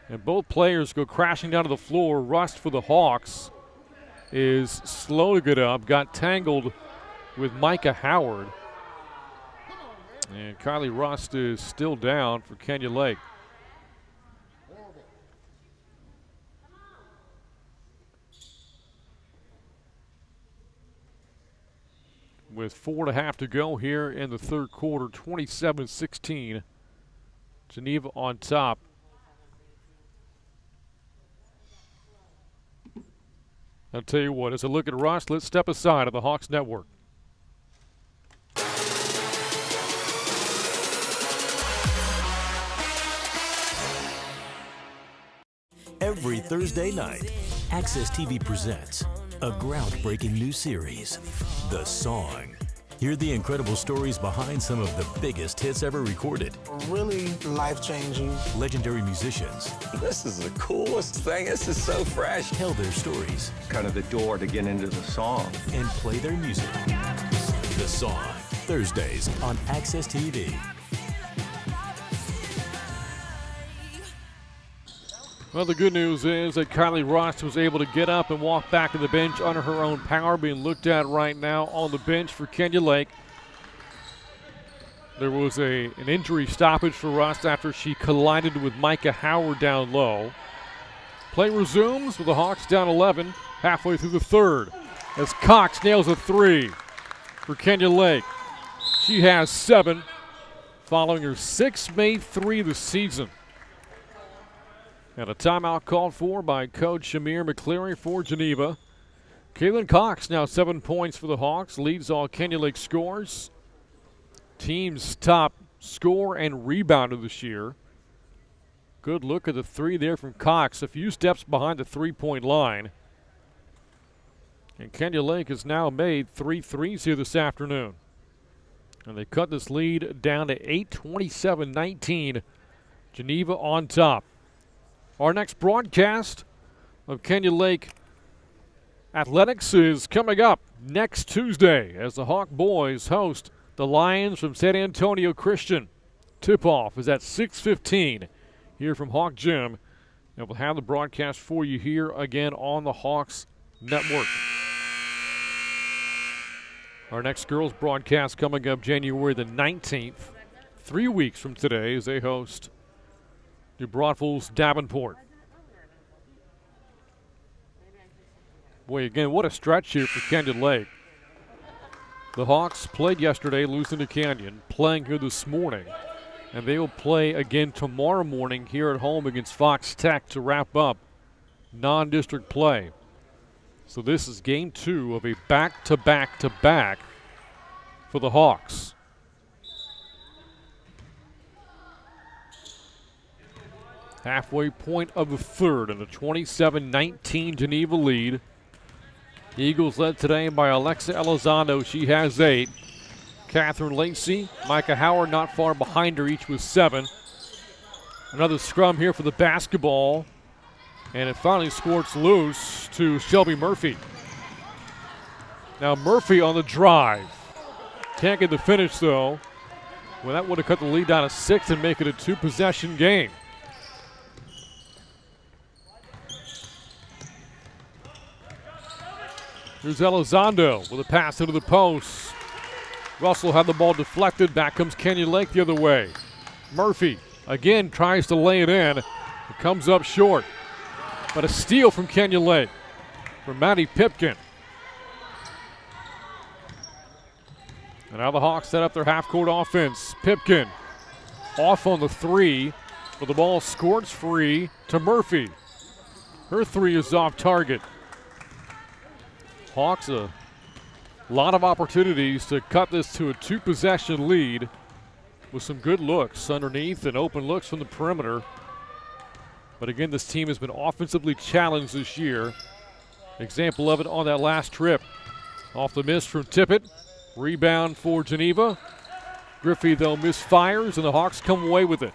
And both players go crashing down to the floor. Rust for the Hawks. is slow to get up, got tangled with Micah Howard. And Kylie Rust is still down for Kenya Lake. With 4.5 to go here in the third quarter, 27-16. Geneva on top. I'll tell you what, as I look at Rust, let's step aside of the Hawks Network. Every Thursday night, Access TV presents a groundbreaking new series, The Song. Hear the incredible stories behind some of the biggest hits ever recorded. Really life-changing. Legendary musicians. This is the coolest thing. This is so fresh. Tell their stories. Kind of the door to get into the song. And play their music. The Song, Thursdays on Access TV. Well, the good news is that Kylie Rust was able to get up and walk back to the bench under her own power, being looked at right now on the bench for Kenya Lake. There was an injury stoppage for Rust after she collided with Micah Howard down low. Play resumes with the Hawks down 11 halfway through the third as Cox nails a three for Kenya Lake. She has 7 following her 6th made three this season. And a timeout called for by Coach Shamir McCleary for Geneva. Kaylin Cox now 7 points for the Hawks, leads all Kenya Lake scores. Team's top scorer and rebounder this year. Good look at the three there from Cox, a few steps behind the three-point line. And Kenya Lake has now made 3 threes here this afternoon. And they cut this lead down to 8, 27-19. Geneva on top. Our next broadcast of Kenya Lake Athletics is coming up next Tuesday as the Hawk boys host the Lions from San Antonio Christian. Tip-off is at 6:15 here from Hawk Gym, and we'll have the broadcast for you here again on the Hawks Network. Our next girls broadcast coming up January the 19th, 3 weeks from today, as they host New Braunfels Davenport. Boy, again, what a stretch here for Kenya Lake. The Hawks played yesterday, losing to Canyon, playing here this morning, and they will play again tomorrow morning here at home against Fox Tech to wrap up non-district play. So this is game 2 of a back-to-back-to-back for the Hawks. Halfway point of the third and a 27-19 Geneva lead. The Eagles led today by Alexa Elizondo. She has 8. Catherine Lacey, Micah Howard not far behind her, each with 7. Another scrum here for the basketball. And it finally squirts loose to Shelby Murphy. Now Murphy on the drive. Can't get the finish though. Well, that would have cut the lead down to 6 and make it a 2-possession game. Here's Elizondo with a pass into the post. Russell had the ball deflected. Back comes Kenya Lake the other way. Murphy again tries to lay it in. It comes up short. But a steal from Kenya Lake from Maddie Pipkin. And now the Hawks set up their half-court offense. Pipkin off on the 3, but the ball squirts free to Murphy. Her 3 is off target. Hawks a lot of opportunities to cut this to a 2-possession lead with some good looks underneath and open looks from the perimeter. But again, this team has been offensively challenged this year. Example of it on that last trip. Off the miss from Tippett. Rebound for Geneva. Griffey, though, misfires, and the Hawks come away with it.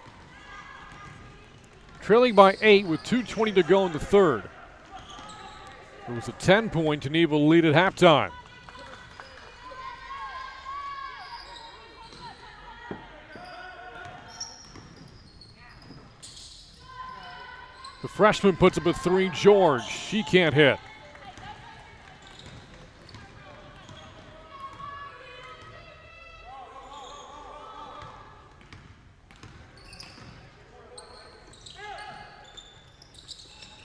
Trailing by 8 with 2:20 to go in the third. It was a 10-point Geneva lead at halftime. The freshman puts up a 3. George, she can't hit.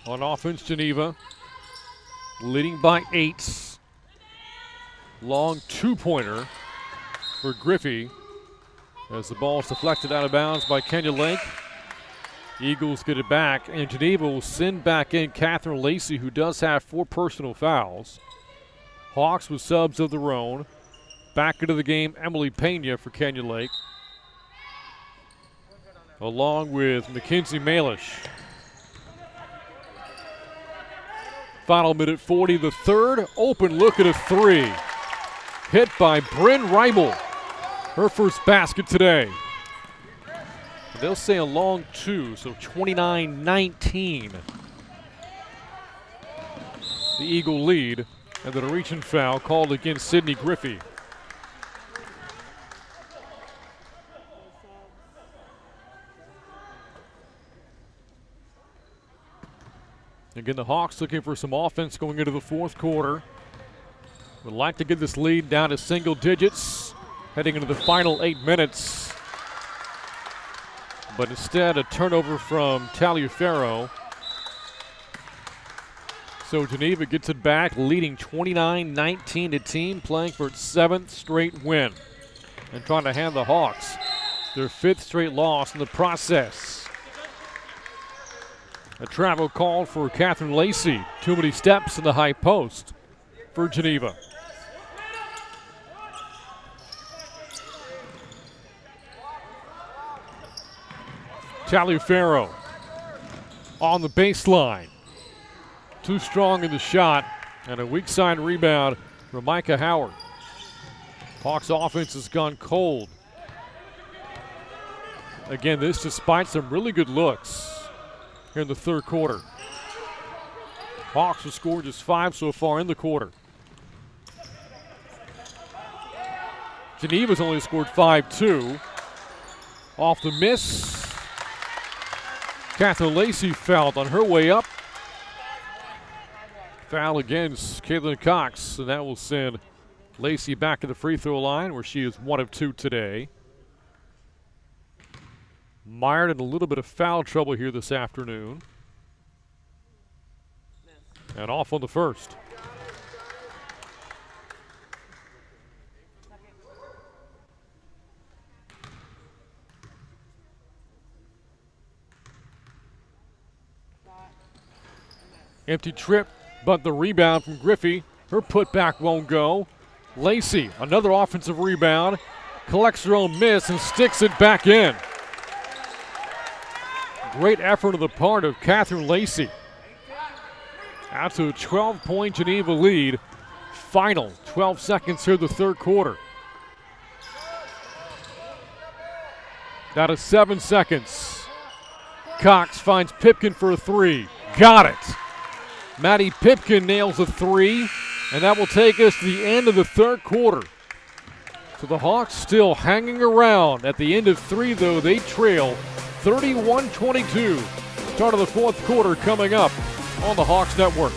On offense, Geneva leading by 8. Long two-pointer for Griffey as the ball is deflected out of bounds by Kenya Lake. Eagles get it back, and Geneva will send back in Catherine Lacey, who does have 4 personal fouls. Hawks with subs of their own. Back into the game, Emily Pena for Kenya Lake, along with Mackenzie Malish. Final minute 40, the third. Open look at a 3. Hit by Bryn Reibel. Her first basket today. And they'll say a long 2, so 29-19. The Eagle lead, and then a reaching foul called against Sydney Griffey. Again, the Hawks looking for some offense going into the fourth quarter. Would like to get this lead down to single digits heading into the final 8 minutes. But instead, a turnover from Taliaferro. So Geneva gets it back, leading 29-19. The team playing for its 7th straight win and trying to hand the Hawks their 5th straight loss in the process. A travel call for Catherine Lacey. Too many steps in the high post for Geneva. Taliaferro on the baseline. Too strong in the shot, and a weak side rebound from Micah Howard. Hawks offense has gone cold. Again, this despite some really good looks here in the third quarter. Hawks have scored just 5 so far in the quarter. Geneva's only scored 5 too. Off the miss. Catherine Lacey fouled on her way up. Foul against Caitlin Cox, and that will send Lacey back to the free throw line where she is 1 of 2 today. Mired in a little bit of foul trouble here this afternoon. And off on the first. Empty trip, but the rebound from Griffey. Her putback won't go. Lacey, another offensive rebound, collects her own miss and sticks it back in. Great effort on the part of Catherine Lacey. Out to a 12-point Geneva lead. Final 12 seconds here in the third quarter. Down to 7 seconds. Cox finds Pipkin for a 3. Got it. Maddie Pipkin nails a 3, and that will take us to the end of the third quarter. So the Hawks still hanging around. At the end of 3, though, they trail 31-22. Start of the fourth quarter coming up on the Hawks Network.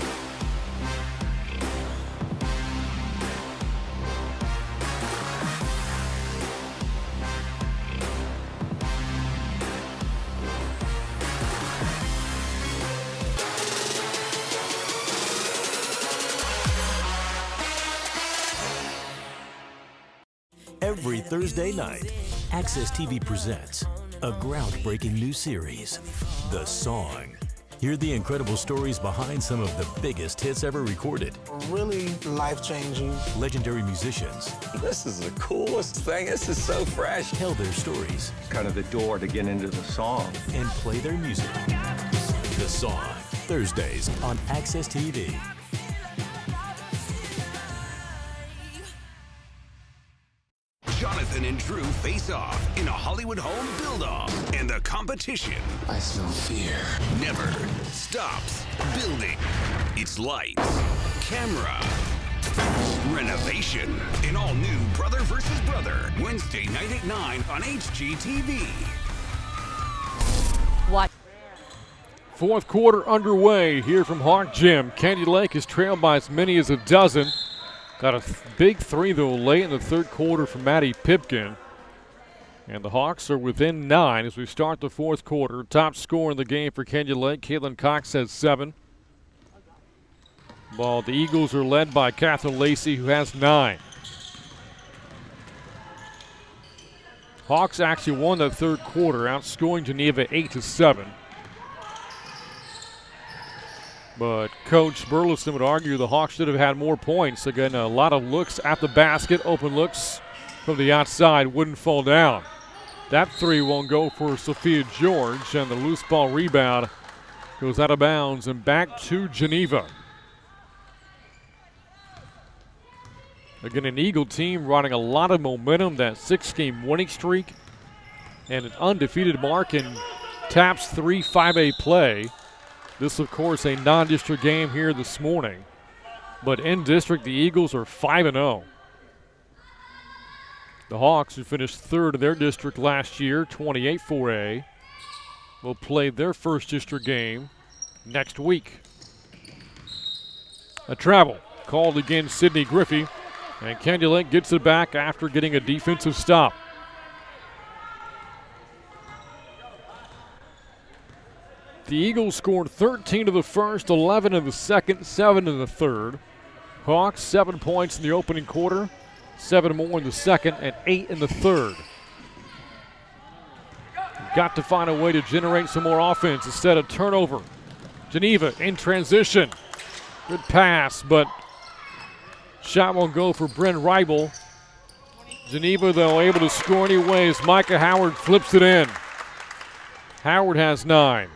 Every Thursday night, Access TV presents a groundbreaking new series, The Song. Hear the incredible stories behind some of the biggest hits ever recorded. Really life-changing. Legendary musicians. This is the coolest thing. This is so fresh. Tell their stories. Kind of the door to get into the song. And play their music. The Song, Thursdays on Access TV. Jonathan and Drew face off in a Hollywood home build-off, and the competition, I smell fear, never stops building. It's lights, camera, renovation. An all-new Brother vs. Brother, Wednesday night at 9 on HGTV. Watch. Fourth quarter underway here from Hawk Gym. Candy Lake is trailed by as many as a dozen. Got a big 3, though, late in the third quarter from Maddie Pipkin. And the Hawks are within 9 as we start the fourth quarter. Top scorer in the game for Kenya Lake, Caitlin Cox, has 7. While the Eagles are led by Catherine Lacey, who has 9. Hawks actually won the third quarter, outscoring Geneva 8-7. But Coach Burleson would argue the Hawks should have had more points. Again, a lot of looks at the basket, open looks from the outside, wouldn't fall down. That three won't go for Sophia George, and the loose ball rebound goes out of bounds and back to Geneva. Again, an Eagle team riding a lot of momentum, that 6-game winning streak, and an undefeated mark in TAPS 3 5A play. This, of course, a non-district game here this morning. But in district, the Eagles are 5-0. The Hawks, who finished third in their district last year, 28-4A, will play their first district game next week. A travel called against Sydney Griffey, and Kenya Lake gets it back after getting a defensive stop. The Eagles scored 13 in the first, 11 in the second, 7 in the third. Hawks 7 points in the opening quarter, 7 more in the second, and 8 in the third. Got to find a way to generate some more offense instead of turnover. Geneva in transition. Good pass, but shot won't go for Bryn Reibel. Geneva, though, able to score anyways. Micah Howard flips it in. Howard has 9.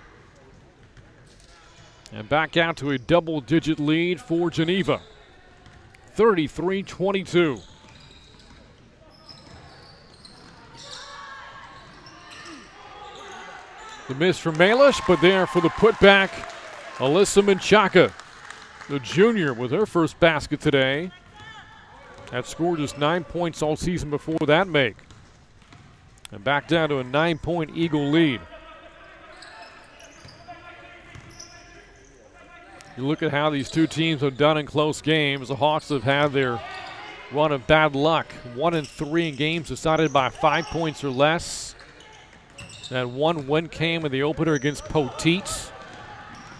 And back out to a double-digit lead for Geneva. 33-22. The miss from Malish, but there for the putback, Alyssa Menchaca, the junior, with her first basket today. Had scored just 9 points all season before that make. And back down to a 9-point Eagle lead. You look at how these two teams have done in close games. The Hawks have had their run of bad luck. 1-3 in games decided by 5 points or less. That one win came in the opener against Poteet.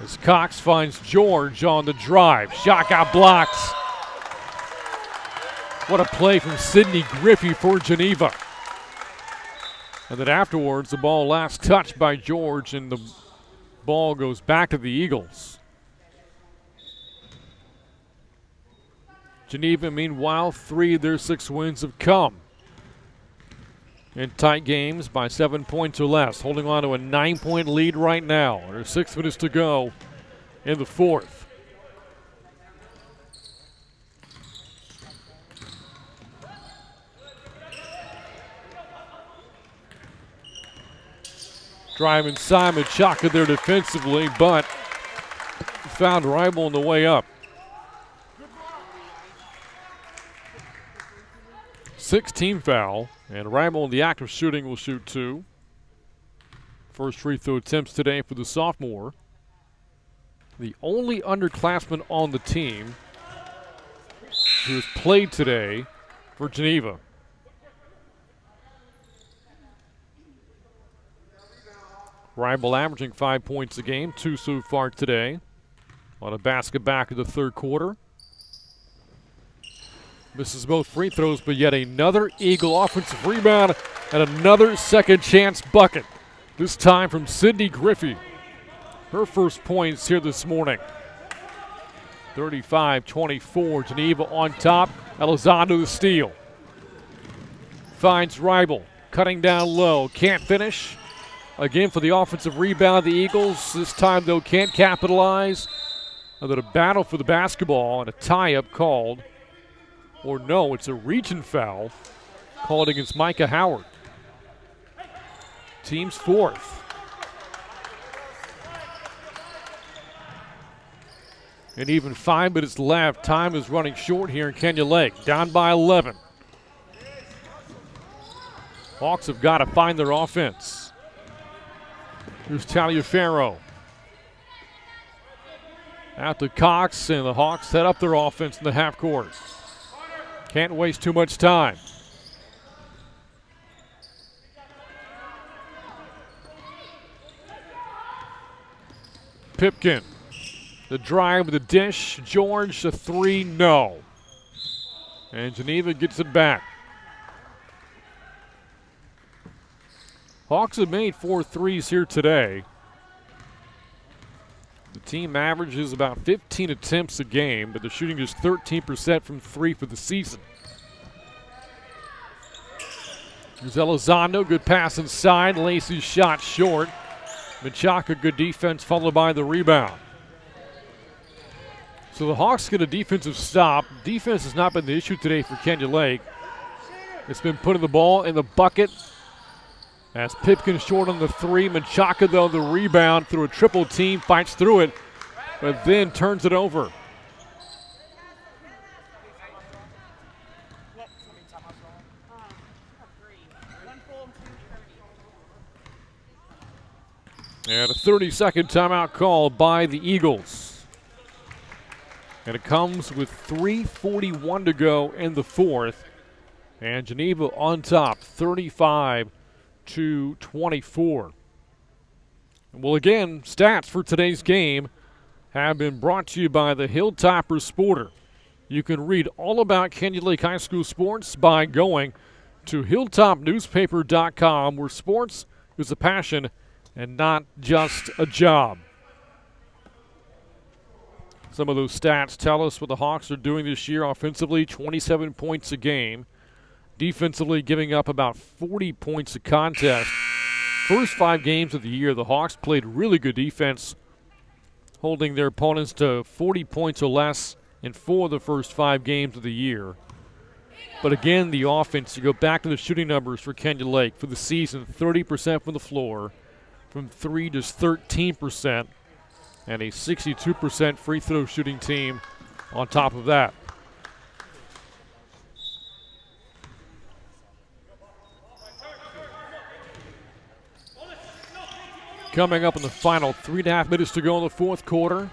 As Cox finds George on the drive. Shot got blocked. What a play from Sydney Griffey for Geneva. And then afterwards, the ball last touched by George, and the ball goes back to the Eagles. Geneva, meanwhile, 3 of their 6 wins have come in tight games by 7 points or less, holding on to a 9-point lead right now. There's 6 minutes to go in the fourth. Drive inside, Menchaca there defensively, but found Reibel on the way up. 16 foul, and Reibel in the act of shooting will shoot 2. First free throw attempts today for the sophomore. The only underclassman on the team who has played today for Geneva. Reibel averaging 5 points a game, 2 so far today. On a basket back in the third quarter. Misses both free throws, but yet another Eagle offensive rebound and another second chance bucket. This time from Sydney Griffey. Her first points here this morning. 35-24, Geneva on top. Elizondo the steal. Finds Reibel, cutting down low, can't finish. Again for the offensive rebound, the Eagles. This time, though, can't capitalize. And then a battle for the basketball and a tie-up called. Or no, it's a region foul called against Micah Howard. Team's fourth. And even 5 minutes left. Time is running short here in Kenya Lake. Down by 11. Hawks have got to find their offense. Here's Taliaferro. Out to Cox, and the Hawks set up their offense in the half court. Can't waste too much time. Pipkin The drive with the dish. George, the three, no. And Geneva gets it back. Hawks have made 4 threes here today. The team averages about 15 attempts a game, but they're shooting just 13% from 3 for the season. Here's Elizondo, good pass inside. Lacey's shot short. Menchaca, good defense, followed by the rebound. So the Hawks get a defensive stop. Defense has not been the issue today for Kenya Lake. It's been putting the ball in the bucket. As Pipkin short on the 3. Menchaca, though, the rebound through a triple team, fights through it, but then turns it over. And a 30-second timeout call by the Eagles. And it comes with 3:41 to go in the fourth. And Geneva on top, 35-24. Well, again, stats for today's game have been brought to you by the Hilltopper Sporter. You can read all about Kenya Lake High School sports by going to hilltopnewspaper.com, where sports is a passion and not just a job. Some of those stats tell us what the Hawks are doing this year offensively, 27 points a game. Defensively, giving up about 40 points a contest. First 5 games of the year, the Hawks played really good defense, holding their opponents to 40 points or less in 4 of the first 5 games of the year. But again, the offense, you go back to the shooting numbers for Kenya Lake for the season, 30% from the floor, from 3 just 13%, and a 62% free throw shooting team on top of that. Coming up in the final 3.5 minutes to go in the fourth quarter.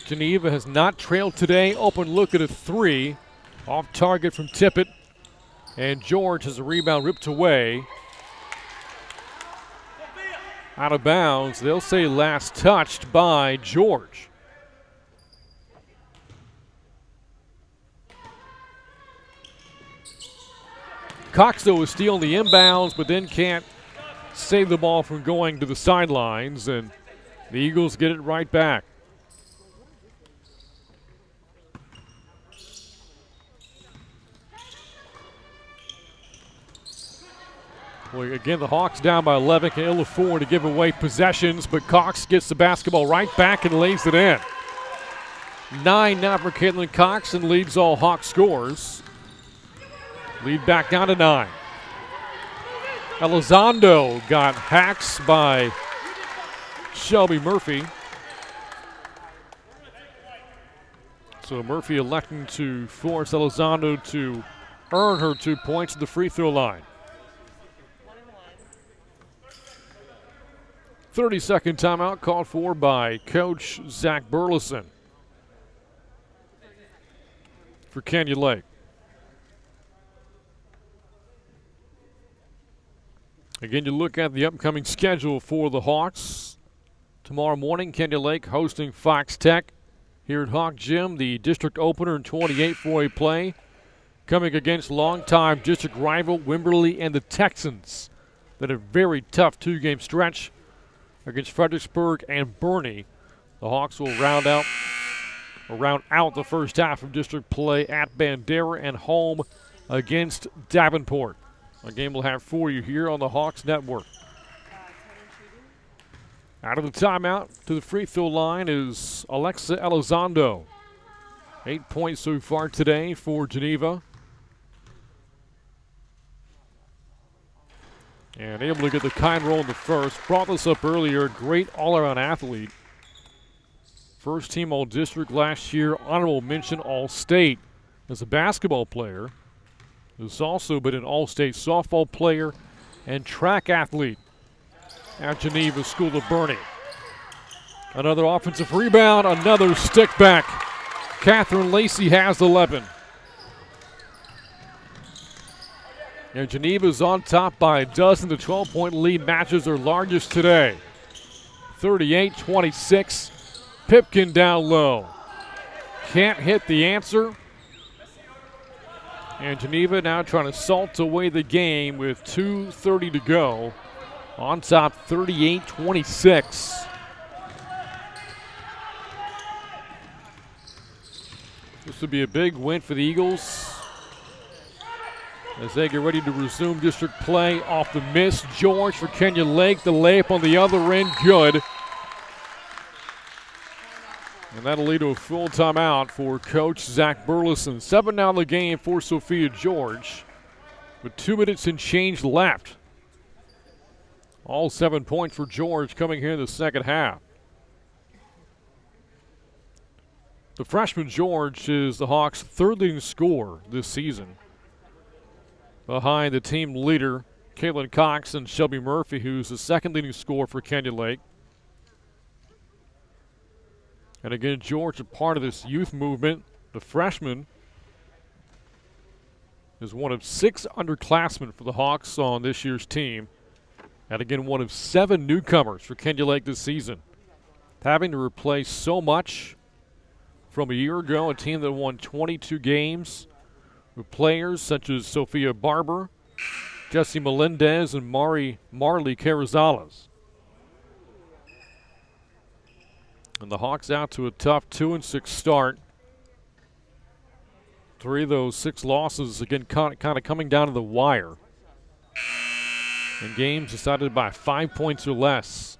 Geneva has not trailed today. Open look at a 3. Off target from Tippett. And George has a rebound ripped away. Out of bounds. They'll say last touched by George. Cox, though, is stealing the inbounds, but then can't save the ball from going to the sidelines, and the Eagles get it right back. Well, again, the Hawks down by 11, can ill afford to give away possessions, but Cox gets the basketball right back and lays it in. 9 now for Caitlin Cox, and leads all Hawk scores. Lead back down to 9. Elizondo got hacks by Shelby Murphy. So Murphy electing to force Elizondo to earn her 2 points at the free throw line. 30-second timeout called for by Coach Zach Burleson for Kenya Lake. Again, you look at the upcoming schedule for the Hawks. Tomorrow morning, Kenya Lake hosting Fox Tech here at Hawk Gym, the district opener in 28-4A play. Coming against longtime district rival Wimberley and the Texans. That a very tough 2-game stretch against Fredericksburg and Boerne. The Hawks will round out the first half of district play at Bandera and home against Davenport. A game we'll have for you here on the Hawks Network. Out of the timeout to the free throw line is Alexa Elizondo. 8 points so far today for Geneva. And able to get the kind roll in the first. Brought this up earlier. Great all-around athlete. First team All-District last year. Honorable mention All-State as a basketball player. Has also been an All-State softball player and track athlete at Geneva School of Boerne. Another offensive rebound, another stick back. Catherine Lacey has 11. And Geneva's on top by a dozen. The 12-point lead matches their largest today. 38-26. Pipkin down low. Can't hit the answer. And Geneva now trying to salt away the game with 2:30 to go. On top 38-26. This would be a big win for the Eagles as they get ready to resume district play. Off the miss, George for Kenya Lake. The layup on the other end, good. And that'll lead to a full timeout for Coach Zach Burleson. 7 now in the game for Sophia George with 2 minutes and change left. All 7 points for George coming here in the second half. The freshman George is the Hawks' third leading scorer this season, behind the team leader, Caitlin Cox, and Shelby Murphy, who's the second leading scorer for Kenya Lake. And again, George, a part of this youth movement. The freshman is one of 6 underclassmen for the Hawks on this year's team. And again, one of 7 newcomers for Kenya Lake this season. Having to replace so much from a year ago, a team that won 22 games with players such as Sophia Barber, Jessie Melendez, and Marley Carrizales. And the Hawks out to a tough 2-6 start. 3 of those 6 losses, again, kind of coming down to the wire. And games decided by 5 points or less.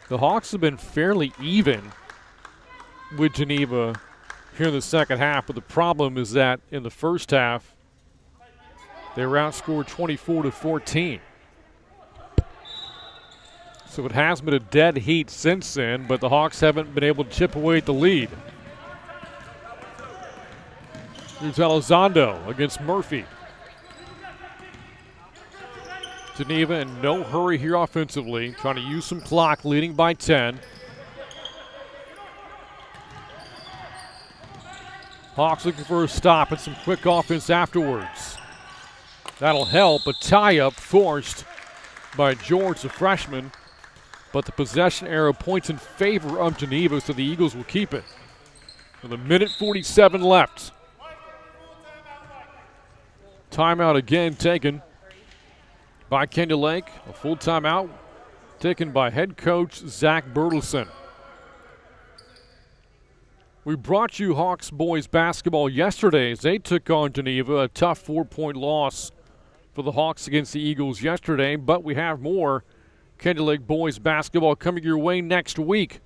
The Hawks have been fairly even with Geneva here in the second half, but the problem is that in the first half, they were outscored 24-14. So it has been a dead heat since then, but the Hawks haven't been able to chip away at the lead. Here's Elizondo against Murphy. Geneva in no hurry here offensively, trying to use some clock, leading by 10. Hawks looking for a stop and some quick offense afterwards. That'll help. A tie-up forced by George, the freshman, but the possession arrow points in favor of Geneva, so the Eagles will keep it. With 1:47 left. Timeout again taken by Kenya Lake. A full timeout taken by head coach Zach Burleson. We brought you Hawks boys basketball yesterday as they took on Geneva. A tough 4-point loss for the Hawks against the Eagles yesterday, but we have more Kenya Lake boys basketball coming your way next week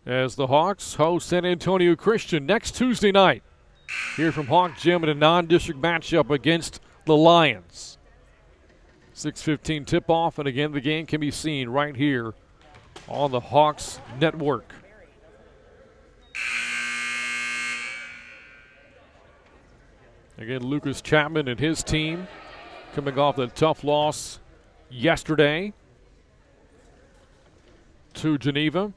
as the Hawks host San Antonio Christian next Tuesday night here from Hawk Gym in a non-district matchup against the Lions. 6:15 tip-off, and again, the game can be seen right here on the Hawks Network. Again, Lucas Chapman and his team coming off the tough loss yesterday to Geneva.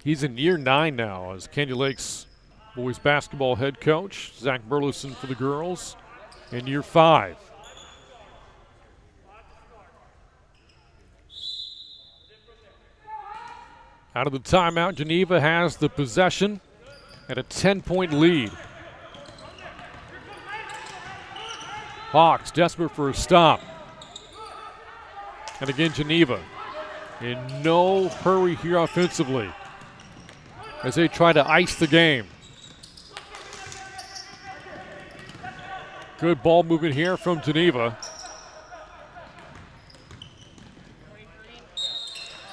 He's in year 9 now as Kenya Lake's boys basketball head coach. Zach Burleson for the girls in year 5. Out of the timeout, Geneva has the possession at a 10-point lead. Hawks desperate for a stop. And again, Geneva in no hurry here offensively as they try to ice the game. Good ball movement here from Geneva.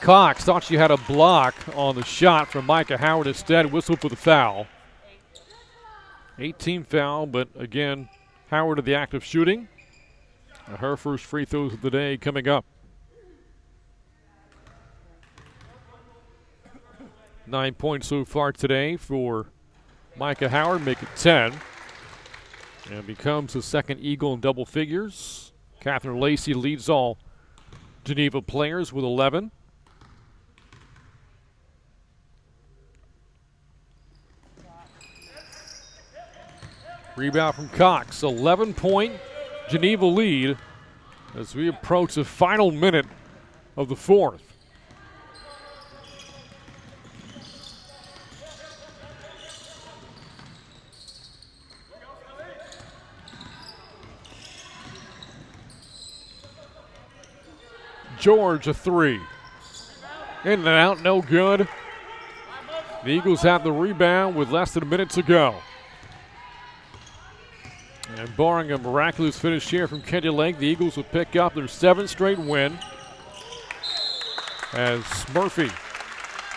Cox thought she had a block on the shot from Micah Howard, instead whistled for the foul. 18 foul, but again, Howard of the act of shooting. Her first free throws of the day coming up. 9 points so far today for Micah Howard, make it 10. And becomes the second Eagle in double figures. Catherine Lacey leads all Geneva players with 11. Rebound from Cox. 11-point Geneva lead as we approach the final minute of the fourth. George, a three. In and out, no good. The Eagles have the rebound with less than a minute to go. And barring a miraculous finish here from Kenny Lake, the Eagles will pick up their 7th straight win. As Murphy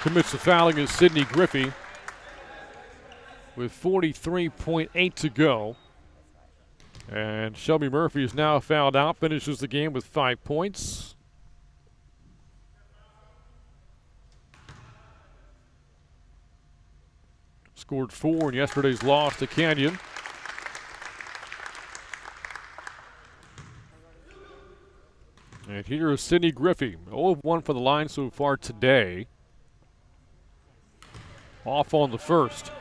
commits the foul against Sidney Griffey with 43.8 to go. And Shelby Murphy is now fouled out, finishes the game with 5 points. Scored 4 in yesterday's loss to Canyon. And here is Sidney Griffey, 0 of 1 for the line so far today. Off on the first.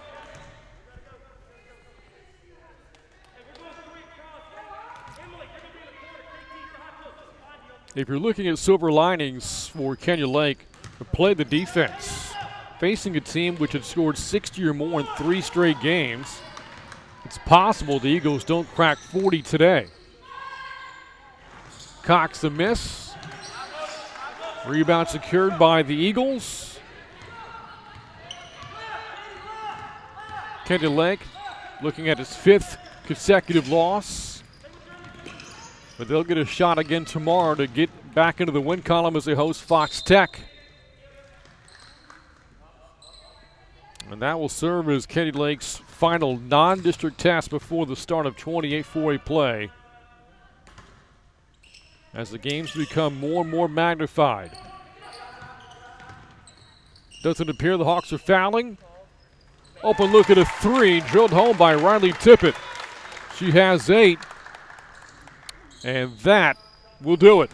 If you're looking at silver linings for Kenyon Lake, play the defense. Facing a team which had scored 60 or more in 3 straight games, it's possible the Eagles don't crack 40 today. Cox a miss. Rebound secured by the Eagles. Kenyon Lake looking at his 5th consecutive loss. But they'll get a shot again tomorrow to get back into the win column as they host Fox Tech. And that will serve as Kenny Lake's final non-district test before the start of 28-4A play, as the games become more and more magnified. Doesn't appear the Hawks are fouling. Open look at a 3, drilled home by Riley Tippett. She has 8, and that will do it.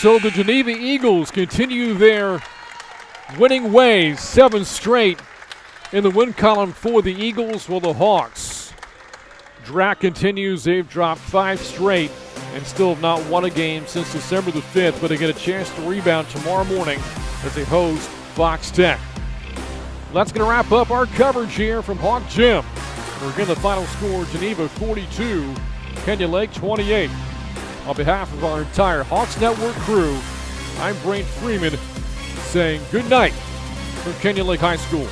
So the Geneva Eagles continue their winning ways, 7 straight in the win column for the Eagles. While the Hawks drought continues. They've dropped 5 straight and still have not won a game since December the 5th, but they get a chance to rebound tomorrow morning as they host Fox Tech. That's going to wrap up our coverage here from Hawk Gym. We're again the final score, Geneva 42, Kenyon Lake 28. On behalf of our entire Hawks Network crew, I'm Brain Freeman saying good night from Kenyon Lake High School.